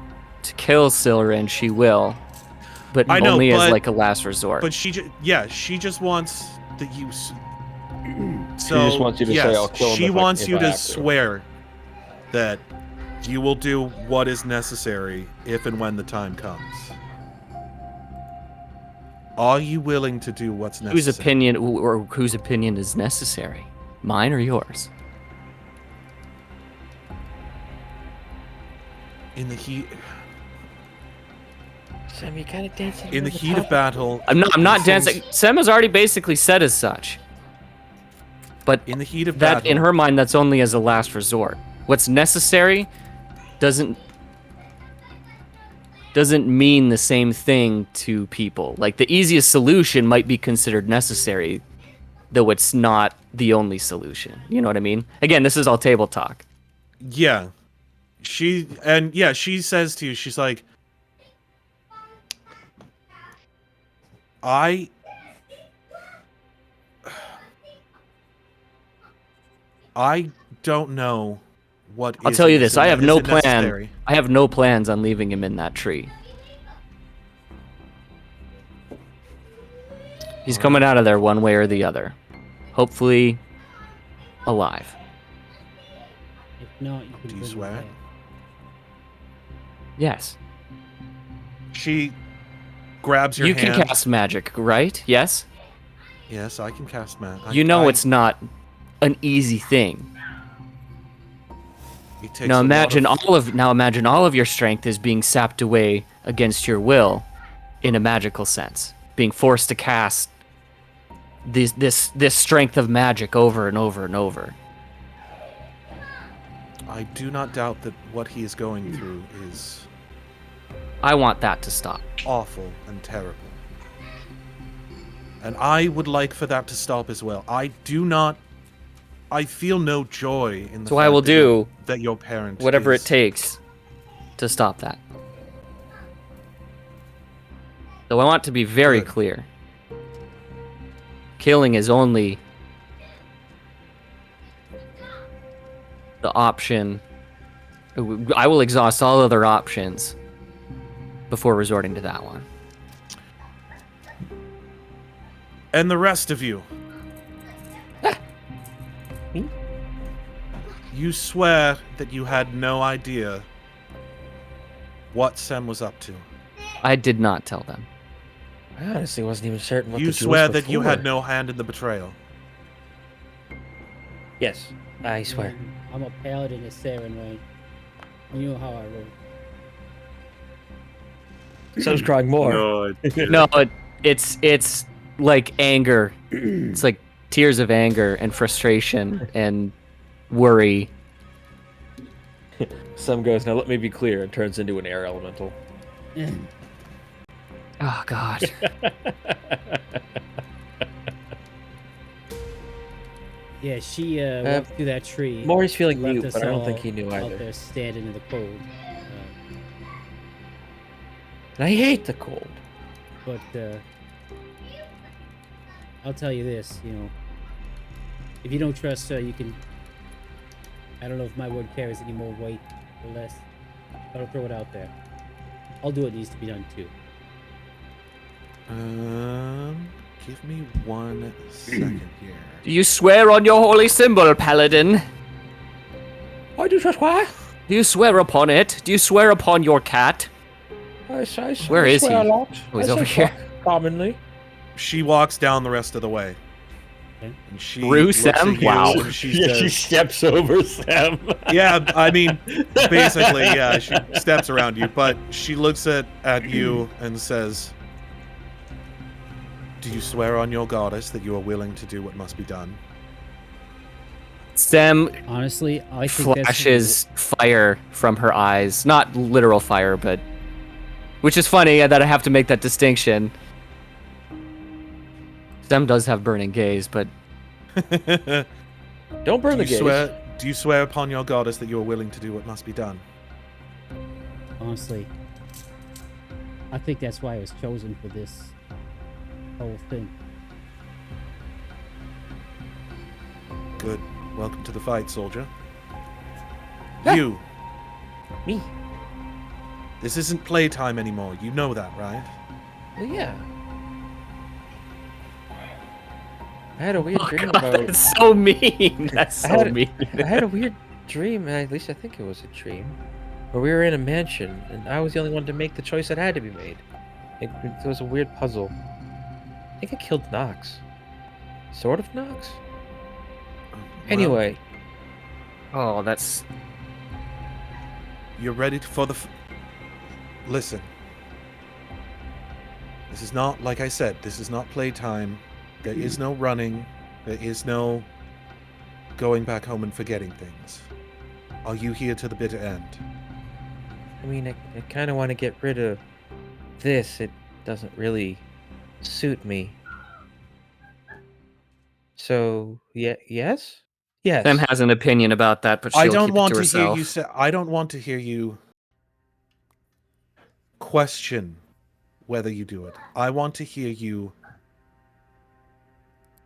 kill Silren, she will, but I know, only as but- like a last resort. But she just wants the use. So just wants you to say, yes, "I'll kill him she if I- wants if you I to have to." swear that you will do what is necessary if and when the time comes. Are you willing to do what's necessary? Whose opinion is necessary? Mine or yours? In the heat, Sam, you kind of dancing. in the heat of battle. I'm not it dancing. seems- Sem has already basically said as such. But In the heat of that battle. in her mind, that's only as a last resort. What's necessary doesn't mean the same thing to people. Like the easiest solution might be considered necessary, though it's not the only solution. You know what I mean? Again, this is all table talk. Yeah. She says to you, she's like, I don't know what I'll is tell you and this: I have no isn't plan. necessary. I have no plans on leaving him in that tree. He's coming out of there one way or the other. Hopefully, alive. If not, you can Do you bring him swear? back. Yes. She grabs your You hand. can cast magic, right? Yes. Yes, I can cast magic. You know it's not an easy thing. It takes Now a lot imagine of- imagine all of your strength is being sapped away against your will, in a magical sense, being forced to cast this strength of magic over and over and over. I do not doubt that what he is going through is I want that to stop. awful and terrible. And I would like for that to stop as well. I feel no joy in the So I fact will do that your parent whatever is, it takes to stop that. So I want to be very Good. clear. Killing is only the option. I will exhaust all other options before resorting to that one. And the rest of you. You swear that you had no idea what Sem was up to. I did not tell them. I honestly wasn't even certain what You the deal swear was that you had before. no hand in the betrayal. Yes, I swear. I'm a paladin of Saren, right? You know how I roll. So's crying more. No, I didn't. No, it's like anger. It's like tears of anger and frustration and worry. Some goes, now let me be clear, and turns into an air elemental. Oh God. Yeah, she walked through that tree. Maury's feeling left mute, us but I don't all think he knew out either. there standing in the cold. And I hate the cold. But I'll tell you this, you know, if you don't trust her, you can. I don't know if my word carries any more weight or less, but I'll throw it out there. I'll do what needs to be done too. Give me 1 second here. Do you swear on your holy symbol, Paladin? I do trust what? Do you swear upon it? Do you swear upon your cat? Where is he? swear a lot. Oh, he's I over say here. fuck commonly. She walks down the rest of the way. Okay. And she Through looks Sam? at you Wow. and she says, steps over Sam. yeah, I mean, basically, yeah, she steps around you, but she looks at you and says, do you swear on your goddess that you are willing to do what must be done? Sam Honestly, I think flashes fire from her eyes. Not literal fire, but... Which is funny that I have to make that distinction. Sam does have burning gaze, but... Don't burn the gaze. Do you swear upon your goddess that you are willing to do what must be done? honestly, I think that's why I was chosen for this whole thing. Good. Welcome to the fight, soldier. Ah. You. Me. This isn't playtime anymore. You know that, right? Well, yeah. I had a weird dream God, about. that's so mean. That's I so had- mean. I had a weird dream, at least I think it was a dream, where we were in a mansion, and I was the only one to make the choice that had to be made. It was a weird puzzle. I think I killed Knox. Sort of Knox? Anyway, Oh, that's... You're ready for the... Listen. This is not, like I said, this is not playtime. There is no running. There is no going back home and forgetting things. Are you here to the bitter end? I mean, I kind of want to get rid of this. It doesn't really suit me. So, yeah, yes? Yes. Sam has an opinion about that, but she'll I don't keep want it to to hear herself. you say. I don't want to hear you question whether you do it. I want to hear you.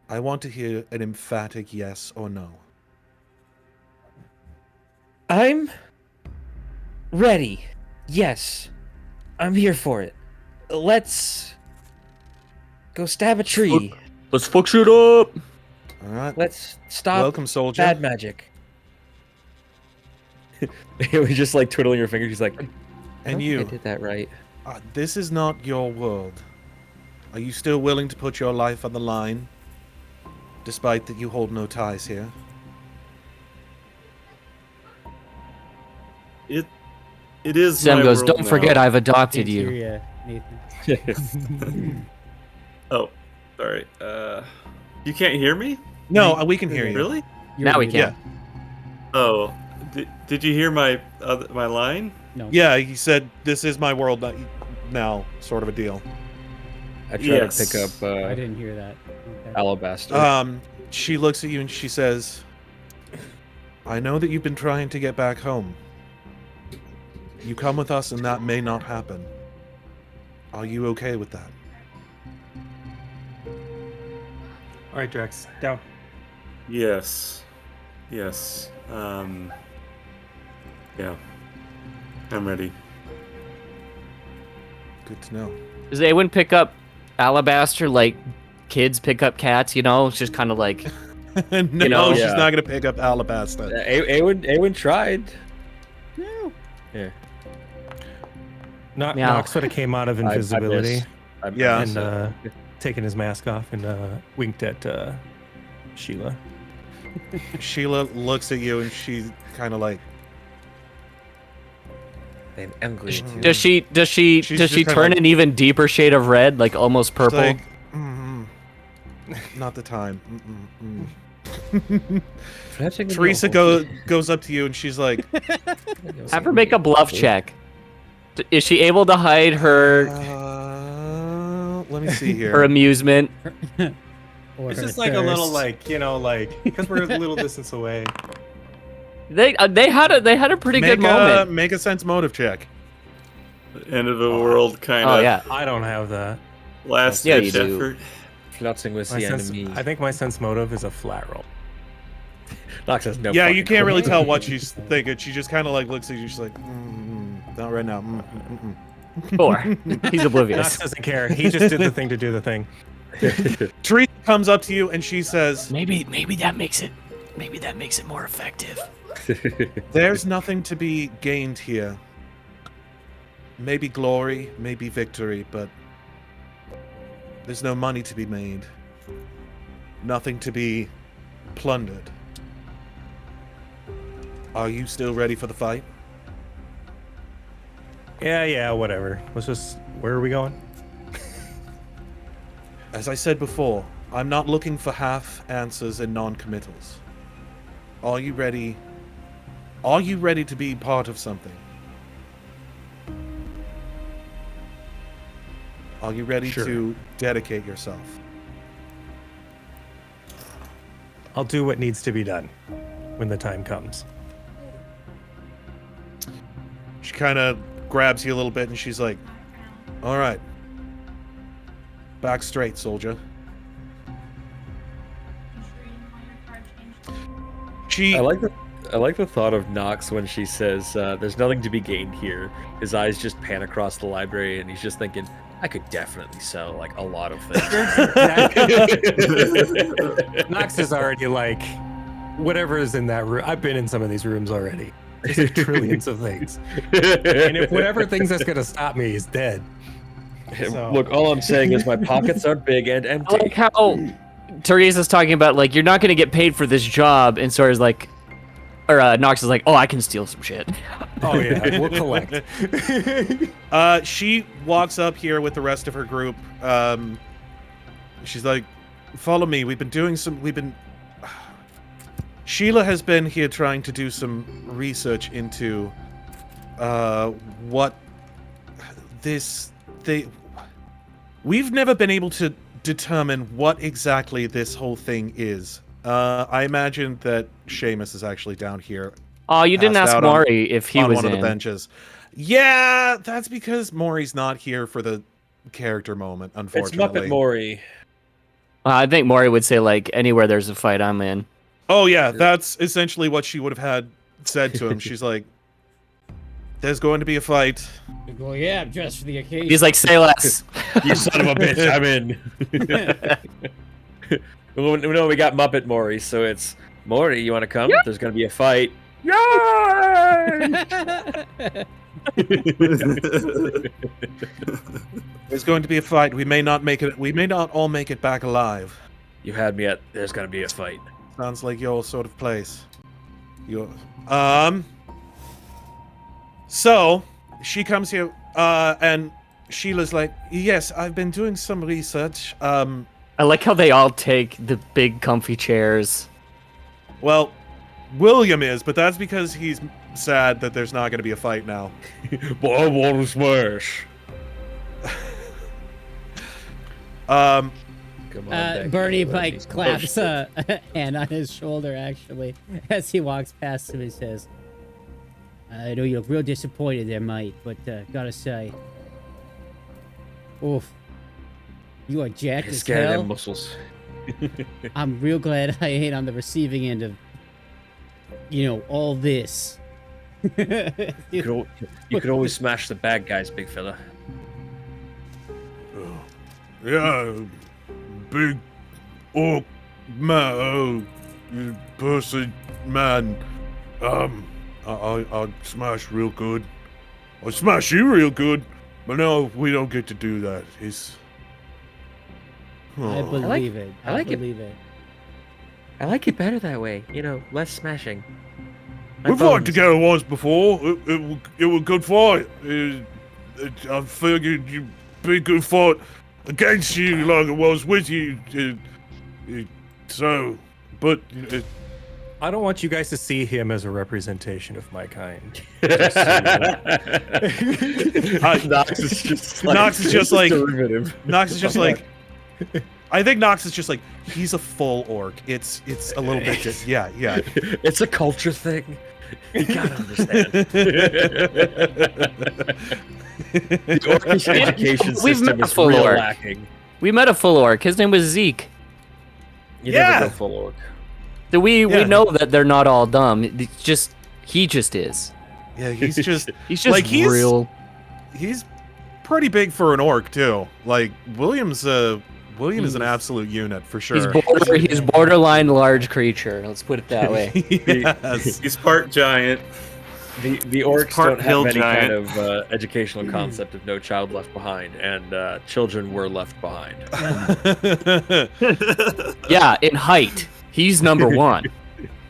I want to hear an emphatic yes or no. I'm ready. Yes. I'm here for it. Let's go stab a tree. Let's fuck shit up! All right. Let's stop Welcome, soldier. bad magic. It was just like twiddling your fingers. He's like, I And think I you. did that right. This is not your world. Are you still willing to put your life on the line, despite that you hold no ties here? It is. Sam my goes, world don't forget now." I've adopted Thanks you. for your, Nathan. Oh, sorry. You can't hear me? No, we can hear you. Really? You're Now we muted. can. Yeah. Oh, Did you hear my line? No. Yeah, he said, "This is my world now," sort of a deal. I try to pick up I didn't hear that. Okay. alabaster. She looks at you and she says, "I know that you've been trying to get back home. You come with us, and that may not happen. Are you okay with that?" All right, Drex, down. Yes. Yeah. I'm ready. Good to know. Does Aewen pick up alabaster like kids pick up cats? You know, it's just kind of like No, You know, she's yeah. not gonna pick up alabaster. Aewen tried. No. Yeah. Knox Meow. sort of came out of I invisibility missed. I Yeah. missed and it. taken his mask off and winked at Sheila. Sheila looks at you and she's kind of like, I'm angry at you. does she She's does just she kinda turn like- an even deeper shade of red, like almost she's purple? like, not the time. Flirting with Teresa your goes up to you and she's like, horse. Have her make a bluff check. Is she able to hide her let me see here. her amusement? Or It's her just like a little thirst. because we're a little distance away. They had a pretty good moment. Make a sense motive check. End of the world kind Oh of yeah. I don't have that. last Yeah, ditch you do. effort. Flirting with My the sense, enemy. I think my sense motive is a flat roll. Knox has no. Yeah, you fucking can't really clue. tell what she's thinking. She just kind of like looks at you. She's like, not right now. 4. He's Knox oblivious. doesn't care. He just did the thing to do the thing. Teresa comes up to you and she says, Maybe that makes it more effective. "There's nothing to be gained here. Maybe glory, maybe victory, but there's no money to be made. Nothing to be plundered. Are you still ready for the fight?" Yeah, whatever. Let's just. Where are we going? As I said before, I'm not looking for half answers and non-committals. Are you ready? Are you ready to be part of something? Are you ready Sure. to dedicate yourself? I'll do what needs to be done when the time comes. She kind of grabs you a little bit and she's like, "All right. Back straight, soldier." She I like the thought of Knox when she says, "There's nothing to be gained here." His eyes just pan across the library, and he's just thinking, "I could definitely sell like a lot of things." Knox is already like, whatever is in that room. I've been in some of these rooms already. There's like trillions of things. And if whatever thing's that's going to stop me is dead. So- Look, all I'm saying is my pockets are big and I empty. like how Teresa's talking about like you're not gonna get paid for this job, and Sawyer's like, or Knox is like, "Oh, I can steal some shit." Oh yeah, we'll collect. She walks up here with the rest of her group. She's like, "Follow me. We've been Sheila has been here trying to do some research into what we've never been able to determine what exactly this whole thing is. I imagine that Seamus is actually down here Oh, you didn't Passed ask out on- Maury if he on was one of the in. benches. Yeah, that's because Maury's not here for the character moment, It's unfortunately. Muppet Maury. I think Maury would say like anywhere there's a fight, I'm in. Oh yeah, that's essentially what she would have had said to him. She's like, "There's going to be a fight." You go, yeah, I'm dressed for the occasion. He's like, "Say less." You son of a bitch, I'm in. No, we got Muppet Maury, so it's Maury. You want to come? There's gonna be a fight. There's going to be a fight. We may not make it. We may not all make it back alive. You had me at. There's gonna be a fight. Sounds like your sort of place. So she comes here, and Sheila's like, "Yes, I've been doing some research. I like how they all take the big comfy chairs. Well, William is, but that's because he's sad that there's not going to be a fight now. But I want to smash. Um, Come on, Bernie Becky, Pike let's claps push. a hand on his shoulder, actually, as he walks past him and says, I know you look real disappointed there, mate, but gotta say, oof, you are jacked as Scared hell. them muscles. I'm real glad I ain't on the receiving end of, all this. You could always smash the bad guys, big fella. Yeah, big orc man, person man. I'll smash real good. I'll smash you real good. But no, we don't get to do that. It's. I believe it. I like it. believe it. I like it better that way. Less smashing. My We fought bones. together once before. It was a good fight. I figured you'd be a good fight against you like it was with you. But I don't want you guys to see him as a representation of my kind. Knox is just like derivative. Knox is just like. I think Knox is just like he's a full orc. It's a little bit. Yeah. It's a culture thing. You gotta understand. The orcish education We've system met a is full real orc. lacking. We met a full orc. His name was Zeke. You Yeah. never go full orc. So we Yeah. know that they're not all dumb. He just is. Yeah, he's just He's just like real. He's pretty big for an orc too. Like William is an absolute unit for sure. He's borderline large creature. Let's put it that way. Yes. He's part giant. The orcs part don't have hill any giant. kind of educational concept of no child left behind, and children were left behind. Yeah, in height, he's number one.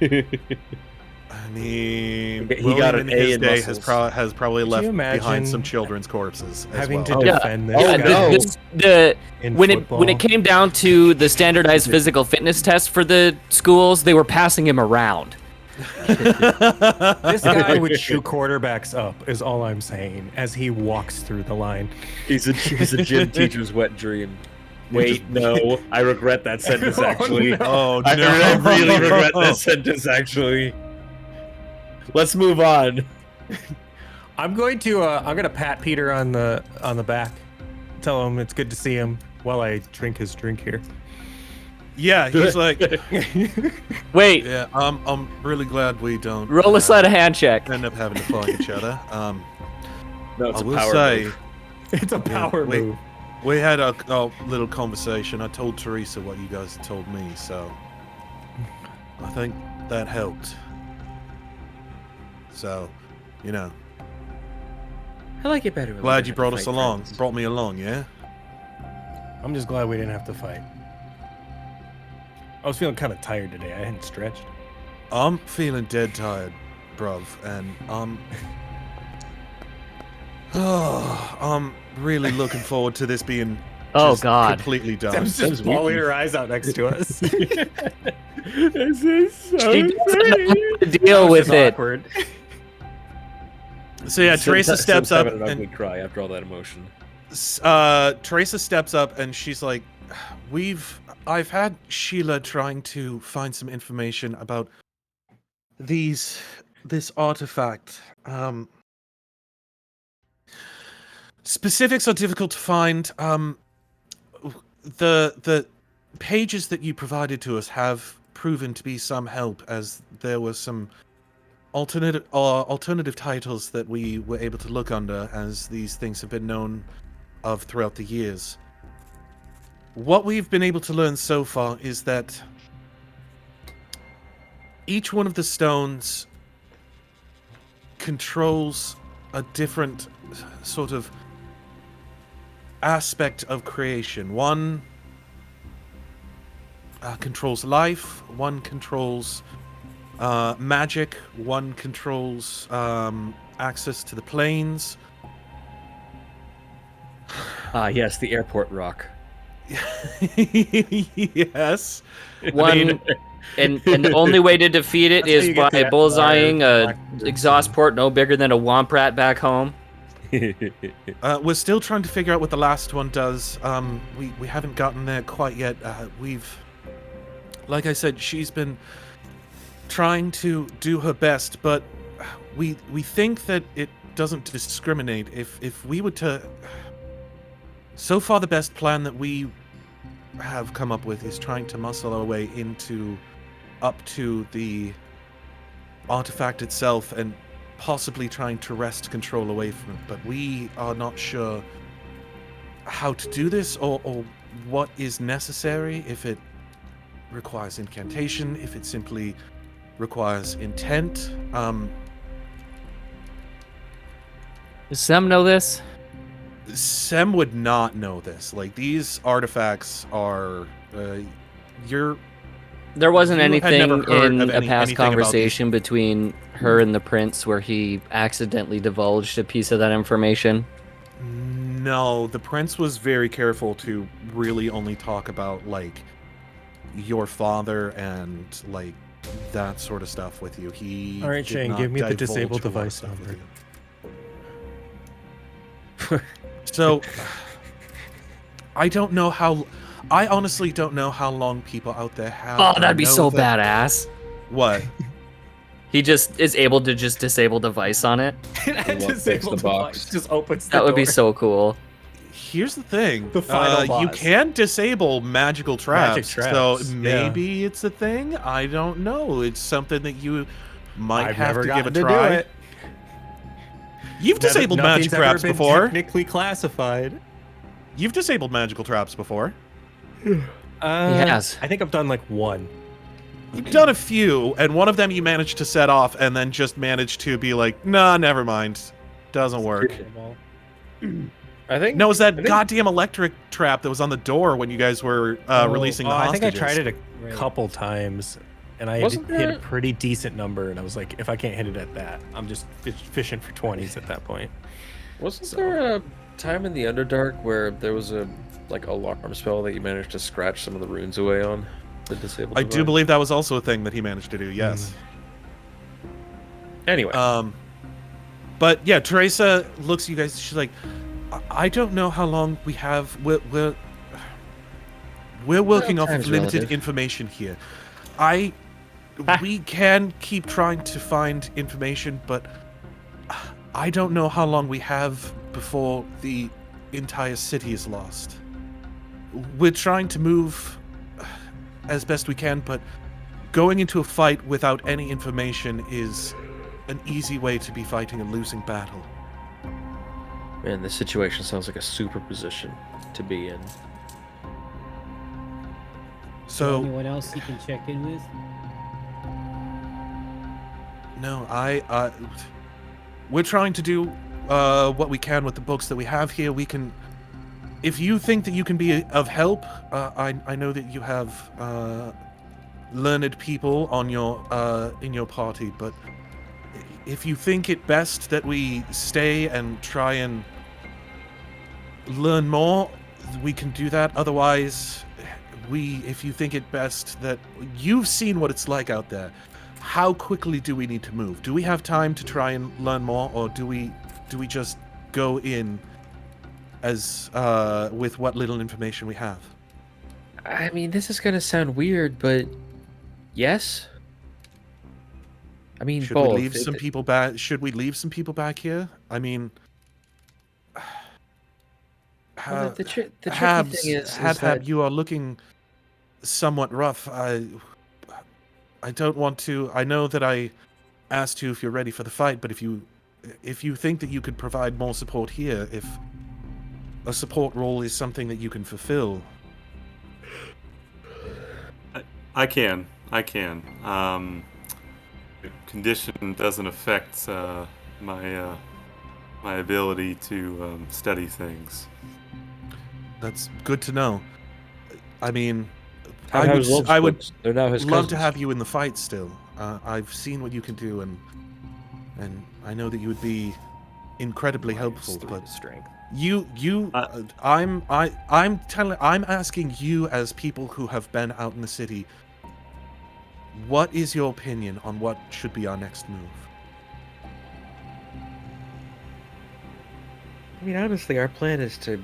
I mean, He William got in an A his in day muscles. has probably Could left you behind imagine some children's corpses as Having well. to Yeah. defend this Yeah, guy in when football. it came down to the standardized physical fitness test for the schools, they were passing him around. This guy would chew quarterbacks up, is all I'm saying, as he walks through the line. He's a gym teacher's wet dream. Wait, no, I regret that sentence. Actually, Oh I no! really regret that sentence. Actually, let's move on. I'm gonna pat Peter on the back, tell him it's good to see him while I drink his drink here. Yeah, he's like, Wait, yeah. I'm really glad we don't roll a sleight of hand check. end up having to fight each other. No, it's I a will power say, move. It's a power wait. move. we had a little conversation. I told Teresa what you guys told me, so I think that helped. So, I like it better. when we glad don't you have to brought us fight along. friends. Brought me along, yeah. I'm just glad we didn't have to fight. I was feeling kind of tired today. I hadn't stretched. I'm feeling dead tired, bruv, and I'm really looking forward to this being Oh just God! completely done. Sam's just bawling her eyes out next to us. This is so She doesn't know how to deal with it. Awkward. So yeah, Teresa steps up Having an ugly and cry after all that emotion. Teresa steps up and she's like, I've had Sheila trying to find some information about this artifact. Specifics are difficult to find. The pages that you provided to us have proven to be some help, as there were some alternative titles that we were able to look under, as these things have been known of throughout the years. What we've been able to learn so far is that each one of the stones controls a different sort of aspect of creation. One controls life, one controls magic, one controls access to the planes. Ah, yes, the airport rock. Yes. One, I mean, And the only way to defeat it That's how is you get by the bullseyeing black a exhaust port no bigger than a womp rat back home. We're still trying to figure out what the last one does. We haven't gotten there quite yet. Like I said, she's been trying to do her best, but we think that it doesn't discriminate. If we were to... So far, the best plan that we have come up with is trying to muscle our way up to the artifact itself and possibly trying to wrest control away from it. But we are not sure how to do this or what is necessary, if it requires incantation, if it simply requires intent. Does Sam know this? Sem would not know this. Like, these artifacts are There wasn't You had anything never heard in of a past anything about these. conversation between her and the prince where he accidentally divulged a piece of that information. No, the prince was very careful to really only talk about, like, your father and, like, that sort of stuff with you. He All right, did Shane, not give me the divulge disabled a lot of device stuff with number. you. So, I honestly don't know how long people out there have. Oh, that'd be know so that- badass. What? He just is able to just disable device on it. Disabled the box. device just opens the That would be door. so cool. Here's the thing. The final You boss. can disable magical traps. Magic So traps, maybe it's a thing. I don't know. It's something that you might I've have never to give a gotten to try. do it. You've disabled Nothing's magic ever traps been before. Technically classified. You've disabled magical traps before. He has. I think I've done like one. You've done a few, and one of them you managed to set off, and then just managed to be like, nah, never mind. Doesn't work. I think No, it was that I think- goddamn electric trap that was on the door when you guys were releasing the I hostages. think I tried it a Right. couple times, and I Wasn't hit there- a pretty decent number, and I was like, if I can't hit it at that, I'm just fishing for 20s at that point. Wasn't there a time in the Underdark where there was a like alarm spell that you managed to scratch some of the runes away on the disabled I do device? believe that was also a thing that he managed to do, yes. Anyway, But yeah, Teresa looks at you guys. She's like, I don't know how long we have. We're working off of time's limited relative. information here. We can keep trying to find information, but I don't know how long we have before the entire city is lost. We're trying to move as best we can, but going into a fight without any information is an easy way to be fighting a losing battle. man, this situation sounds like a super position to be in. So anyone else you can check in with? no, we're trying to do what we can with the books that we have here. We can, if you think that you can be of help, I know that you have learned people on your in your party, but if you think it best that we stay and try and learn more, we can do that. Otherwise, if you think it best that you've seen what it's like out there, how quickly do we need to move? Do we have time to try and learn more, or do we just go in as with what little information we have? I mean, this is gonna sound weird, but yes. I mean, Should both. we leave some people back? Should we leave some people back here? I mean, Well, the tricky Habs, thing is Habhab, that you are looking somewhat rough. I don't want to. I know that I asked you if you're ready for the fight, but if you think that you could provide more support here, if a support role is something that you can fulfill. I can. Condition doesn't affect my ability to study things. That's good to know. I mean, Habhab's loves I would books. They're now his love to cousins. have you in the fight still. I've seen what you can do, and I know that you would be incredibly helpful. But strength. I'm asking you as people who have been out in the city. what is your opinion on what should be our next move? I mean, honestly, our plan is to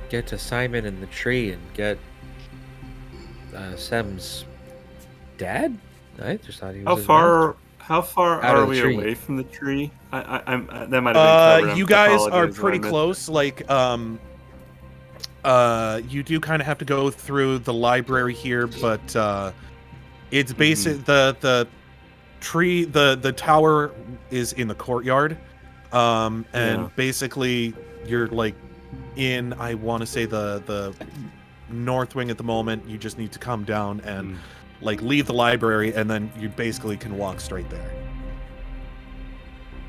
get to Simon in the tree and get Sem's dad. I just thought he was. How far Out of are the we tree. away from the tree? I'm that might have been covered. You guys are pretty close. Like, you do kind of have to go through the library here, but it's basic. The tree, the tower is in the courtyard, and basically you're like in. I want to say the north wing at the moment. You just need to come down and like leave the library, and then you basically can walk straight there.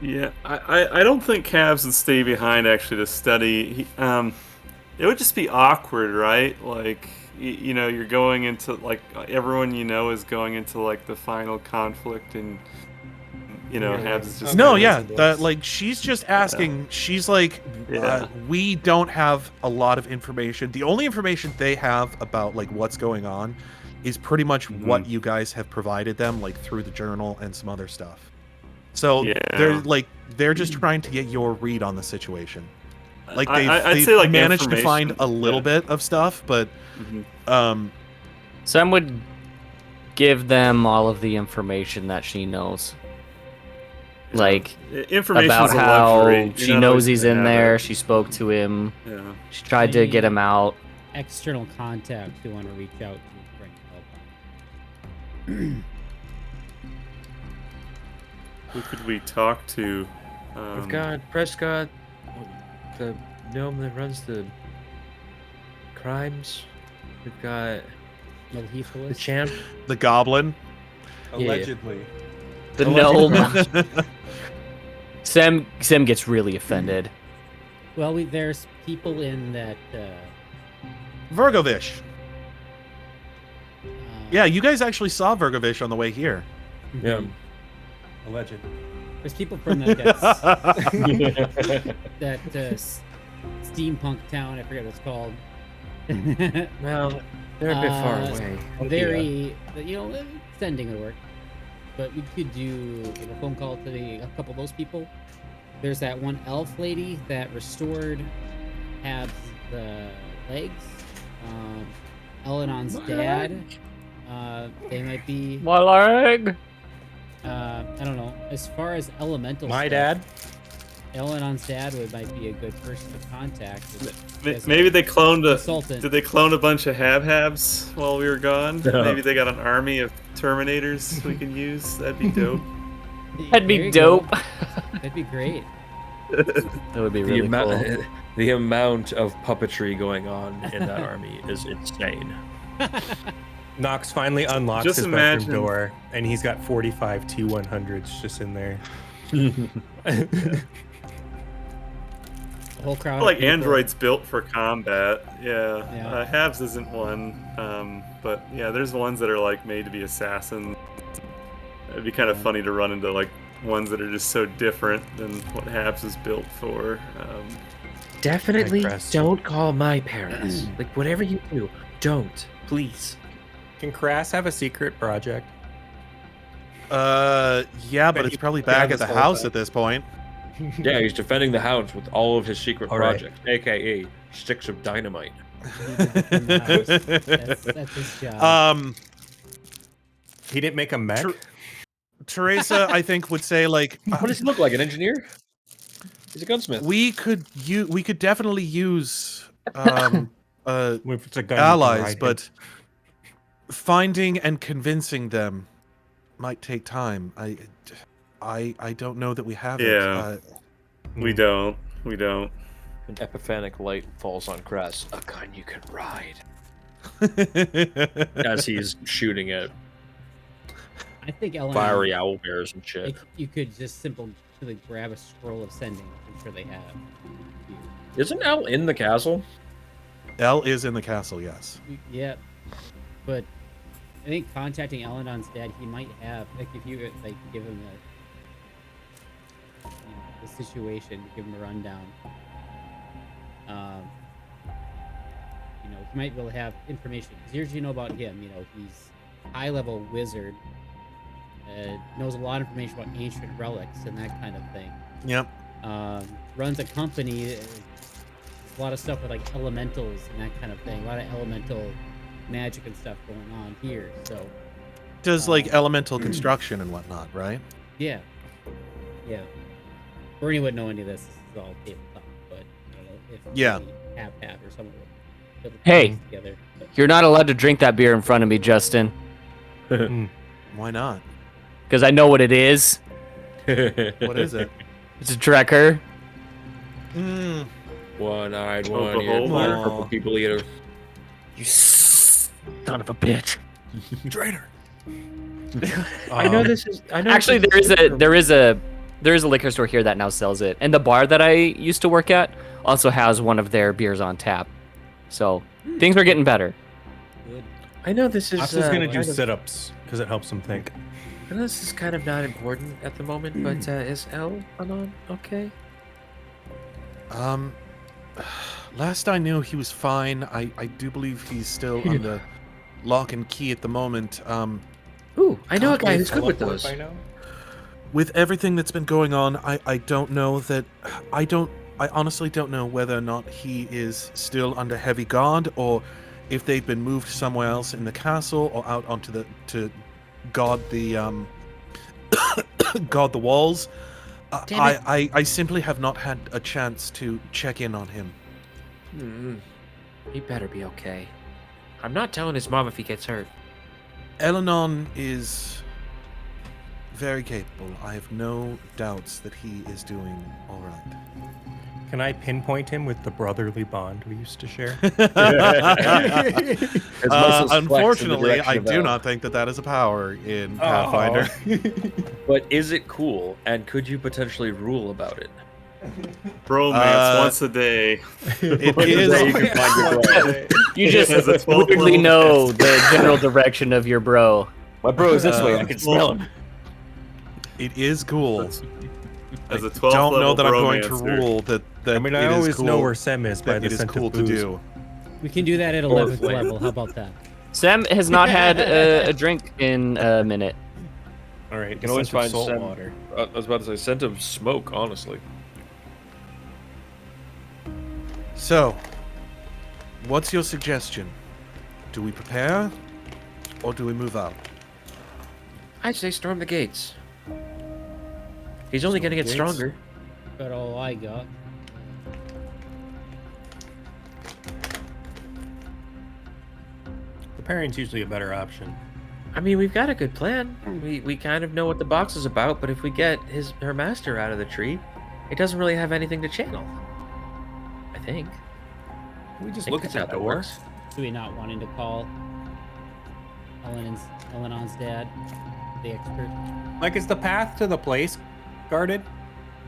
Yeah, I don't think Cavs would stay behind actually to study. It would just be awkward, right? Like, you know, you're going into, like, everyone you know is going into, like, the final conflict, and, you know, Habs is just... No, yeah, like, she's just asking, she's like, we don't have a lot of information. The only information they have about, like, what's going on is pretty much what you guys have provided them, like, through the journal and some other stuff. So, they're just trying to get your read on the situation. Like they've say, like, managed to find a little bit of stuff, but Sam would give them all of the information that she knows. Like about how she knows he's in there, she spoke to him, she tried to get him out. External contact who want to reach out to bring help. Who could we talk to? We've got Prescott, the gnome that runs the crimes. We've got the champ, the goblin, allegedly. The gnome. Sam gets really offended. Well, there's people in that. Virgovish. Yeah, you guys actually saw Virgovish on the way here. Yeah. Alleged. There's people from that steampunk town. I forget what it's called. Well, they're a bit far away. Very, you know, sending would work. But we could do a phone call to a couple of those people. There's that one elf lady that restored Hab's the legs. El-Anon's dad. They might be. My leg. I don't know. As far as elemental My stuff, dad? El-Anon's dad might be a good person to contact. Maybe they cloned consultant. Did they clone a bunch of Habhabs while we were gone? Maybe they got an army of Terminators we can use. That'd be dope. That'd be dope. That'd be great. That would be really cool. The amount of puppetry going on in that army is insane. Knox finally unlocks Just his imagine. bedroom door, and he's got 45 T100s just in there. The whole crowd. Like androids built for combat. Yeah. Habs isn't one. But yeah, there's ones that are like made to be assassins. It'd be kind of funny to run into like ones that are just so different than what Habs is built for. Definitely don't call my parents. Like, whatever you do, don't. Please. Can Crass have a secret project? Yeah, but it's probably back at the house at this point. Yeah, he's defending the house with all of his secret All right. projects, aka sticks of dynamite. That's his job. He didn't make a mech? Teresa, I think, would say like, What does he look like? An engineer? He's a gunsmith. we could definitely use If it's a gun, you can allies, ride him. but finding and convincing them might take time. I don't know that we have Yeah. it. We don't. An epiphanic light falls on Cress. A gun you can ride. As he's shooting at I think El-Anon, fiery owl bears and shit. you could just simply grab a scroll of sending. I'm sure they have. Isn't Al in the castle? Elle is in the castle, yes. Yeah, but I think contacting El-Anon's dad, he might have, like, if you like give him the situation, give him a rundown. You know, he might be able to have information. 'Cause here's what you know about him. You know, he's high-level wizard. Knows a lot of information about ancient relics and that kind of thing. Yep. Runs a company. A lot of stuff with like elementals and that kind of thing. A lot of elemental magic and stuff going on here. So Does like elemental construction and whatnot, right? yeah. Bernie wouldn't know any of this. This is all tabletop, but I don't know if Yeah. Habhab or someone would put the Hey. pieces together. But You're not allowed to drink that beer in front of me, Justin, Why not? because I know what it is. What is it? It's a Drecker. One-eyed, Oklahoma. one-eared, purple people eater. You son of a bitch. Traitor. I know this is. I know. Actually, there is a liquor store here that now sells it, and the bar that I used to work at also has one of their beers on tap. So things are getting better. good. I know this is. Knox is gonna do kind of- sit-ups because it helps him think. I know this is kind of not important at the moment, but is El-Anon okay? Last I knew, he was fine. I do believe he's still under lock and key at the moment. Ooh, I know a guy Wait, who's good with Feralwood those. by now? With everything that's been going on, I don't know that. I honestly don't know whether or not he is still under heavy guard, or if they've been moved somewhere else in the castle or out onto the to guard the guard the walls. Damn it. I simply have not had a chance to check in on him. He better be okay. I'm not telling his mom if he gets hurt. El-Anon is very capable. I have no doubts that he is doing all right. Can I pinpoint him with the brotherly bond we used to share? His muscles flex in the Unfortunately, direction I of do El. not think that that is a power in Pathfinder. But is it cool? And could you potentially rule about it? Bromance once a day. It One is. day you can find your bro. You just As a 12 weirdly level know the general direction of your bro. My bro is this way. I can smell him. It is cool. As a 12 Don't know level that I'm going to bromancer. rule that. I mean, I it is always cool, know where Sem is by that the it is scent cool of to booze. do. We can do that at 11th level. How about that? Sam has not had a drink in a minute. All right, You can always find salt Sem. water. I was about to say scent of smoke. Honestly, So, what's your suggestion? Do we prepare, or do we move out? I'd say storm the gates. He's only gonna get gates? stronger. Got all I got. Preparing's usually a better option. I mean, we've got a good plan. We kind of know what the box is about, but if we get her master out of the tree, it doesn't really have anything to channel. I think. Can we just I look think at that's that how it door? works. Do we not wanting to call El-Anon's dad, the expert, Like, is the path to the place guarded?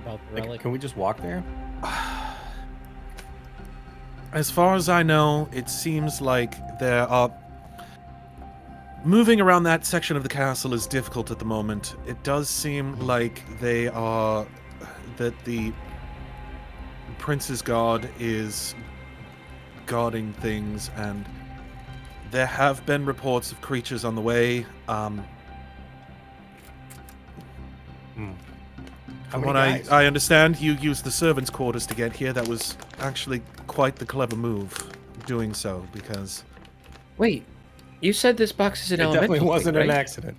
about the Like, relic? can we just walk there? As far as I know, it seems like there are. Moving around that section of the castle is difficult at the moment. It does seem like they are. That the Prince's Guard is guarding things, and there have been reports of creatures on the way. How From many what guys? I understand, you used the servants' quarters to get here. That was actually quite the clever move, doing so, because Wait, you said this box is an It elemental definitely wasn't thing, an right? accident.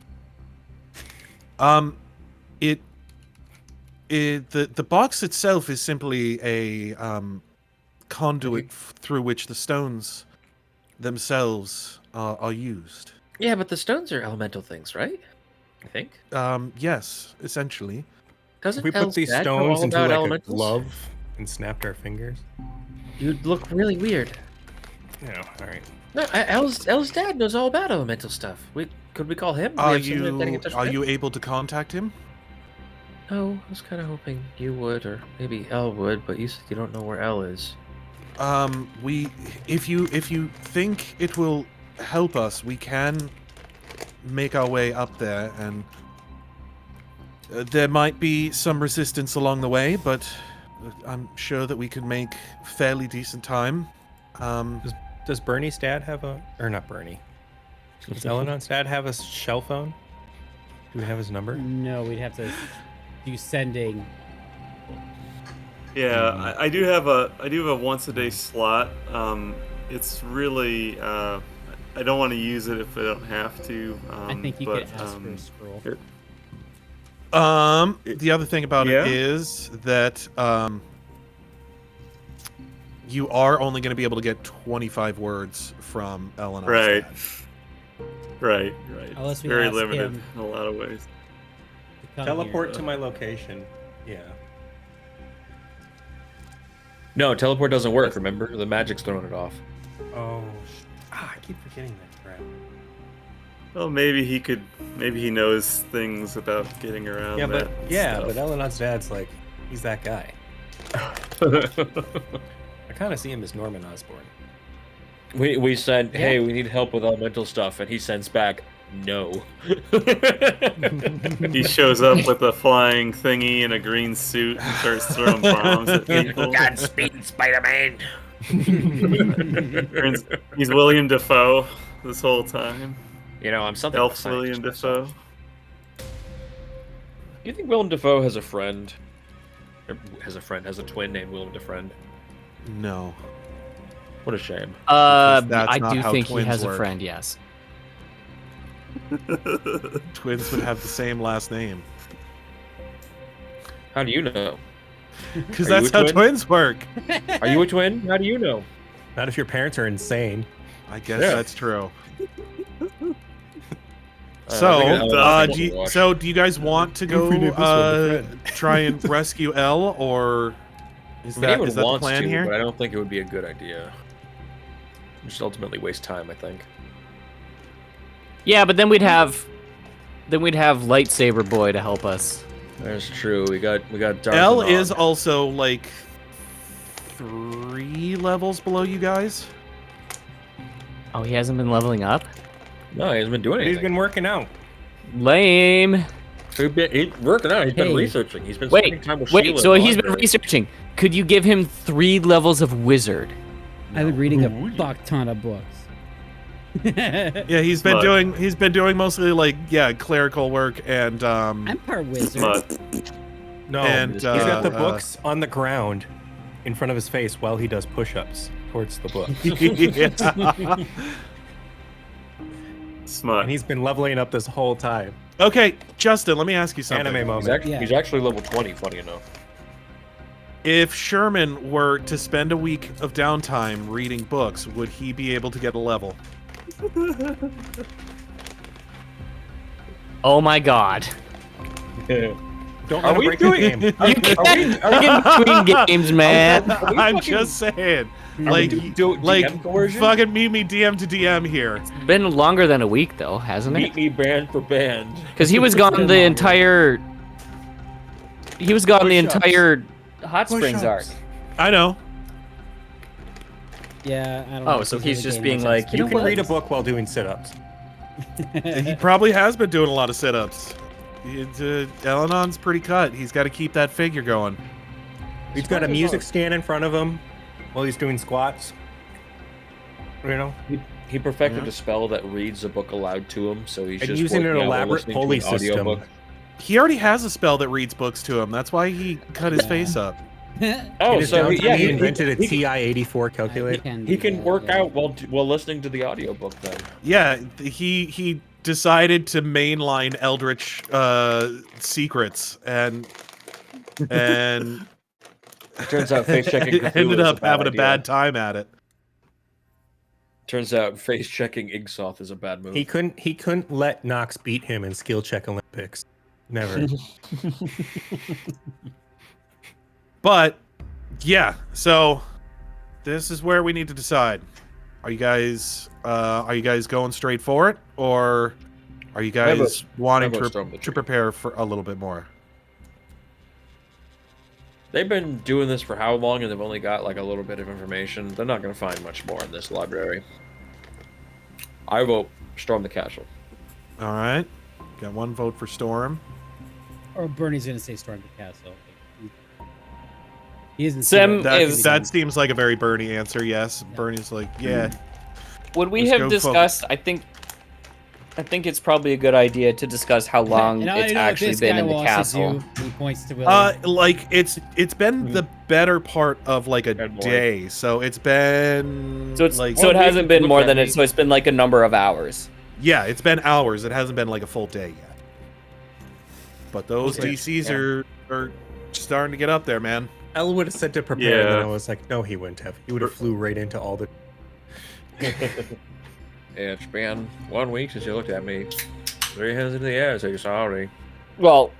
the box itself is simply a conduit through which the stones themselves are used. Yeah, but the stones are elemental things, right? I think. Yes, essentially. Doesn't If we put El's these dad know stones all into about like elementals? a glove and snapped our fingers. You'd look really weird. Yeah, all right. No, El's dad knows all about elemental stuff. Could we call him? We Are have someone getting in you touch are with you him? able to contact him? No, I was kind of hoping you would, or maybe El would, but you said you don't know where El is. If you think it will help us, we can make our way up there, and there might be some resistance along the way, but I'm sure that we could make fairly decent time. Does Bernie's dad have a, or not Bernie? Does El-Anon's dad have a cell phone? Do we have his number? No, we'd have to do sending. Yeah, I do have a once a day slot. It's really I don't want to use it if I don't have to. I think you could ask for a scroll. The other thing about Yeah? it is that you are only going to be able to get 25 words from El-Anon. Right. Right. Unless we Very ask limited him in a lot of ways. to come Teleport here. to my location. Yeah. No, teleport doesn't work. Remember, the magic's throwing it off. Oh, I keep forgetting that crap. Well, maybe he knows things about getting around. Yeah, but that but stuff. El-Anon's dad's like, he's that guy. I kind of see him as Norman Osborn. We said, hey, we need help with elemental stuff, and he sends back, no. He shows up with a flying thingy and a green suit and starts throwing bombs at people. Godspeed, Spider-Man. He's William Dafoe this whole time. You know, I'm something. of a Elf scientist William myself. Dafoe. Do you think Willem Dafoe has a friend? Or has a twin named Willem Dafoe? No. What a shame. that's I not do how think he twins has a work. friend. Yes. Twins would have the same last name. How do you know? Because Are you that's a how twin? twins work. Are you a twin? How do you know? Not if your parents are insane. I guess Yeah. that's true. I think I'll do watch. you guys want to go Goofy did this one, the friend. try and rescue Elle, or is I mean, that anyone is that the wants plan to, here? but I don't think it would be a good idea. Just ultimately waste time, I think. Yeah, but then we'd have lightsaber boy to help us. That's true. We got Darth Elle Anon. is also like 3 levels below you guys. Oh, he hasn't been leveling up. No, he hasn't been doing He's anything. been working out. Lame. He's working out. He's been Hey. researching. He's been spending Wait, time with Sheila so in the he's been library. researching. Could you give him 3 levels of wizard? I've been reading a fuck ton of books. Yeah, he's been doing mostly like clerical work and I'm part wizard. Smut. No, And, he's got the uh, books on the ground in front of his face while he does push-ups towards the book. Yeah. Smut. And he's been leveling up this whole time. Okay, Justin, let me ask you something. Anime moment. Yeah. He's actually level 20, funny enough. If Sherman were to spend a week of downtime reading books, would he be able to get a level? Oh my god. Don't Are let him we break doing- the game. You can't get in between games, man. I'm just saying. Like, DM coercion? fucking meet me DM to DM here. Been longer than a week though, hasn't Meet it? me band for band. Because he was gone the entire. He was gone the entire Hot Springs arc. I know. Yeah, I don't know. Oh, if so in he's the just game being much like, else. you You know can what? read a book while doing sit-ups. He probably has been doing a lot of sit-ups. El-Anon's pretty cut. He's got to keep that figure going. He's got a music stand in front of him while he's doing squats. You know? He perfected a spell that reads a book aloud to him, so he's And just using an working out while elaborate listening to pulley an audiobook. system. He already has a spell that reads books to him. That's why he cut his face up. Oh, In his so downtime, he he invented a he- TI-84 calculator. He can work out while listening to the audiobook then. Yeah, he decided to mainline Eldritch secrets and Turns out face checking ended up having a bad time at it. Turns out face checking Igsoth is a bad move. He couldn't let Knox beat him in skill check Olympics. Never. But yeah, so this is where we need to decide. Are you guys going straight for it, or are you guys wanting how about storm the to tree? prepare for a little bit more? They've been doing this for how long, and they've only got like a little bit of information. They're not going to find much more in this library. I vote storm the castle. All right, got one vote for Storm. Or Bernie's gonna say storm the castle. He isn't. Sam That seems like a very Bernie answer. Yes, Bernie's like, yeah. Would we Let's have go discussed? I think I think it's probably a good idea to discuss how long And I it's know what actually this been guy in the wants to castle. do. He points to William. Like it's been the better part of like a Good boy. day, so it's been So it's like so it One week hasn't you been look more at than me. it. So it's been like a number of hours. yeah, it's been hours. It hasn't been like a full day yet. But those Okay. DCs are starting to get up there, man. El would have said to prepare, and then Yeah. I was like, no, he wouldn't have. He would have flew right into all the. It's been 1 week since you looked at me. 3 hands in the air, say sorry. Well,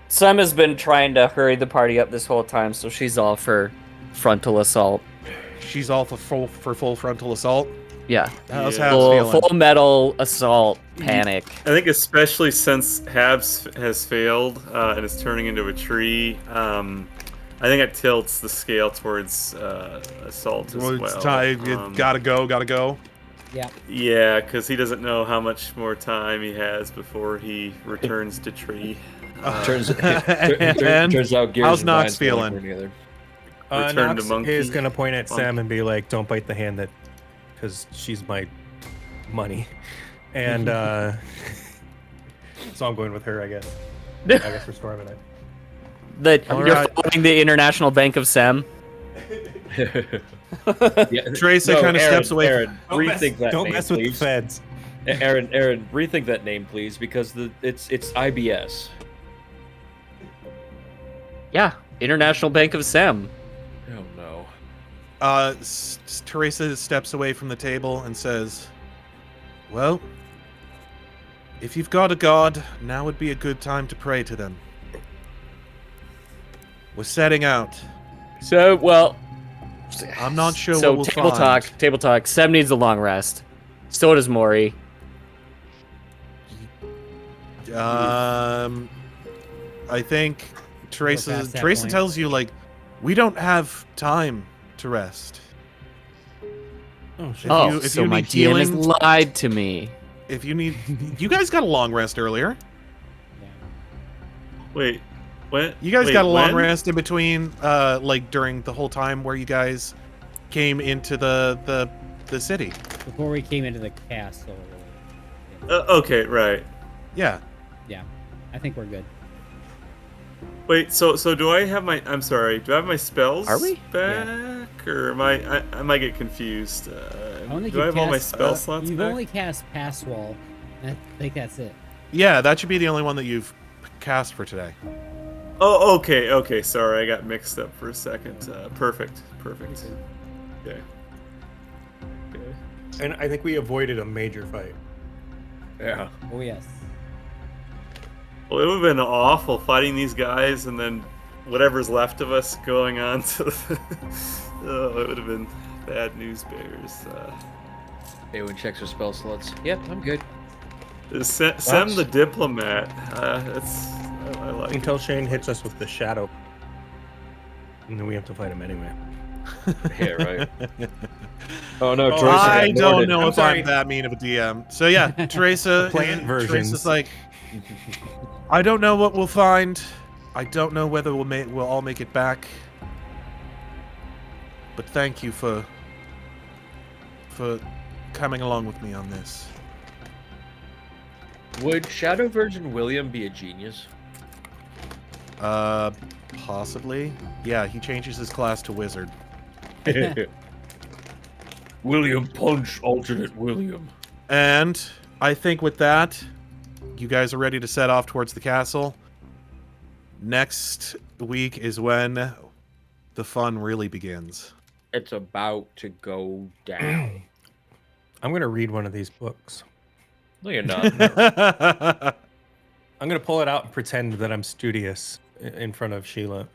Sam has been trying to hurry the party up this whole time, so she's all for frontal assault. She's all for full frontal assault. Yeah, How's Yeah. Habs feeling? full metal assault panic. I think especially since Habs has failed and is turning into a tree, I think it tilts the scale towards assault as Well, well. it's time. Gotta go. Yeah. Yeah, because he doesn't know how much more time he has before he returns to tree. Turns And out Gears how's and Knox Vines don't feeling? work together. Return to Knox monkey. is gonna point at Sam Monkey. and be like, "Don't bite the hand that, because she's my money," and so I'm going with her. I guess. I guess we're storming it. You're right. following the International Bank of Sam. Yeah, Teresa no, kind of Aaron, steps away. Aaron, rethink that Don't name, mess with the please. feds. Aaron, rethink that name, please, because it's IBS. Yeah, International Bank of Sam. Oh no. Teresa steps away from the table and says, "Well, if you've got a god, now would be a good time to pray to them. We're setting out. So, well, I'm not sure so what we'll table find. Table talk. Sam needs a long rest. So does Mrohy. I think Teresa past that point. tells you, like, we don't have time to rest. Oh shit! If So you my need DM has healing, lied to me. if you need, you guys got a long rest earlier. Wait, what? You guys Wait, got a long when? rest in between, like during the whole time where you guys came into the city. Before we came into the castle. Okay, right. Yeah. Yeah. I think we're good. Wait, so do I have my? I'm sorry. Do I have my spells? Are we? back, or am I might get confused. I don't think Do I you've have all my cast- spell slots You've back? only cast Pass Wall. I think that's it. Yeah, that should be the only one that you've cast for today. Oh, okay. Sorry, I got mixed up for a second. Perfect. Okay. And I think we avoided a major fight. Yeah. Oh yes. Well, it would have been awful fighting these guys and then whatever's left of us going on to the... Oh, it would have been bad news bears. Aewen checks her spell slots. Yep, I'm good. Sem the diplomat. I like it. Until Shane hits us with the shadow, and then we have to fight him anyway. Yeah, right. Oh no, Oh, Teresa got I don't boarded. know I'm if sorry. I'm that mean of a DM. So yeah, Teresa. Plant versions. Teresa's like, I don't know what we'll find. I don't know whether we'll all make it back. But thank you for coming along with me on this. Would Shadow Virgin William be a genius? Possibly. Yeah, he changes his class to wizard. William Punch, alternate William. And I think with that, you guys are ready to set off towards the castle. Next week is when the fun really begins. It's about to go down. I'm gonna read one of these books. No, you're not. I'm gonna pull it out and pretend that I'm studious in front of Sheila.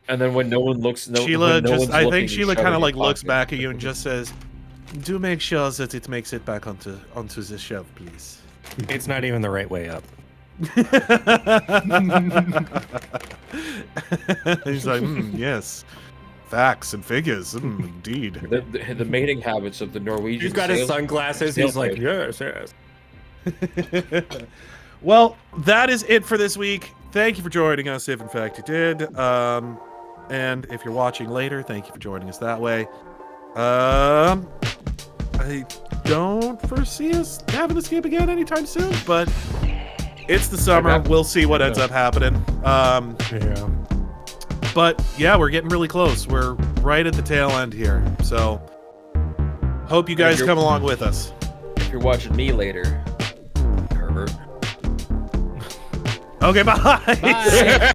And then when no one looks, Sheila when no just, one's I looking, think you Sheila shove it kind in of your like looks pocket. back at you and just says, "Do make sure that it makes it back onto the shelf, please." It's not even the right way up. He's like, yes, facts and figures, indeed. The mating habits of the Norwegian. He's got his sailor- sunglasses. He's like, yes. Well, that is it for this week. Thank you for joining us, if in fact you did. And if you're watching later, thank you for joining us that way. don't foresee us having this game again anytime soon, but it's the summer. Okay. We'll see what ends up happening. Yeah. But yeah, we're getting really close. We're right at the tail end here. So hope you guys come along with us. If you're watching me later, Herbert. Okay, bye. Bye.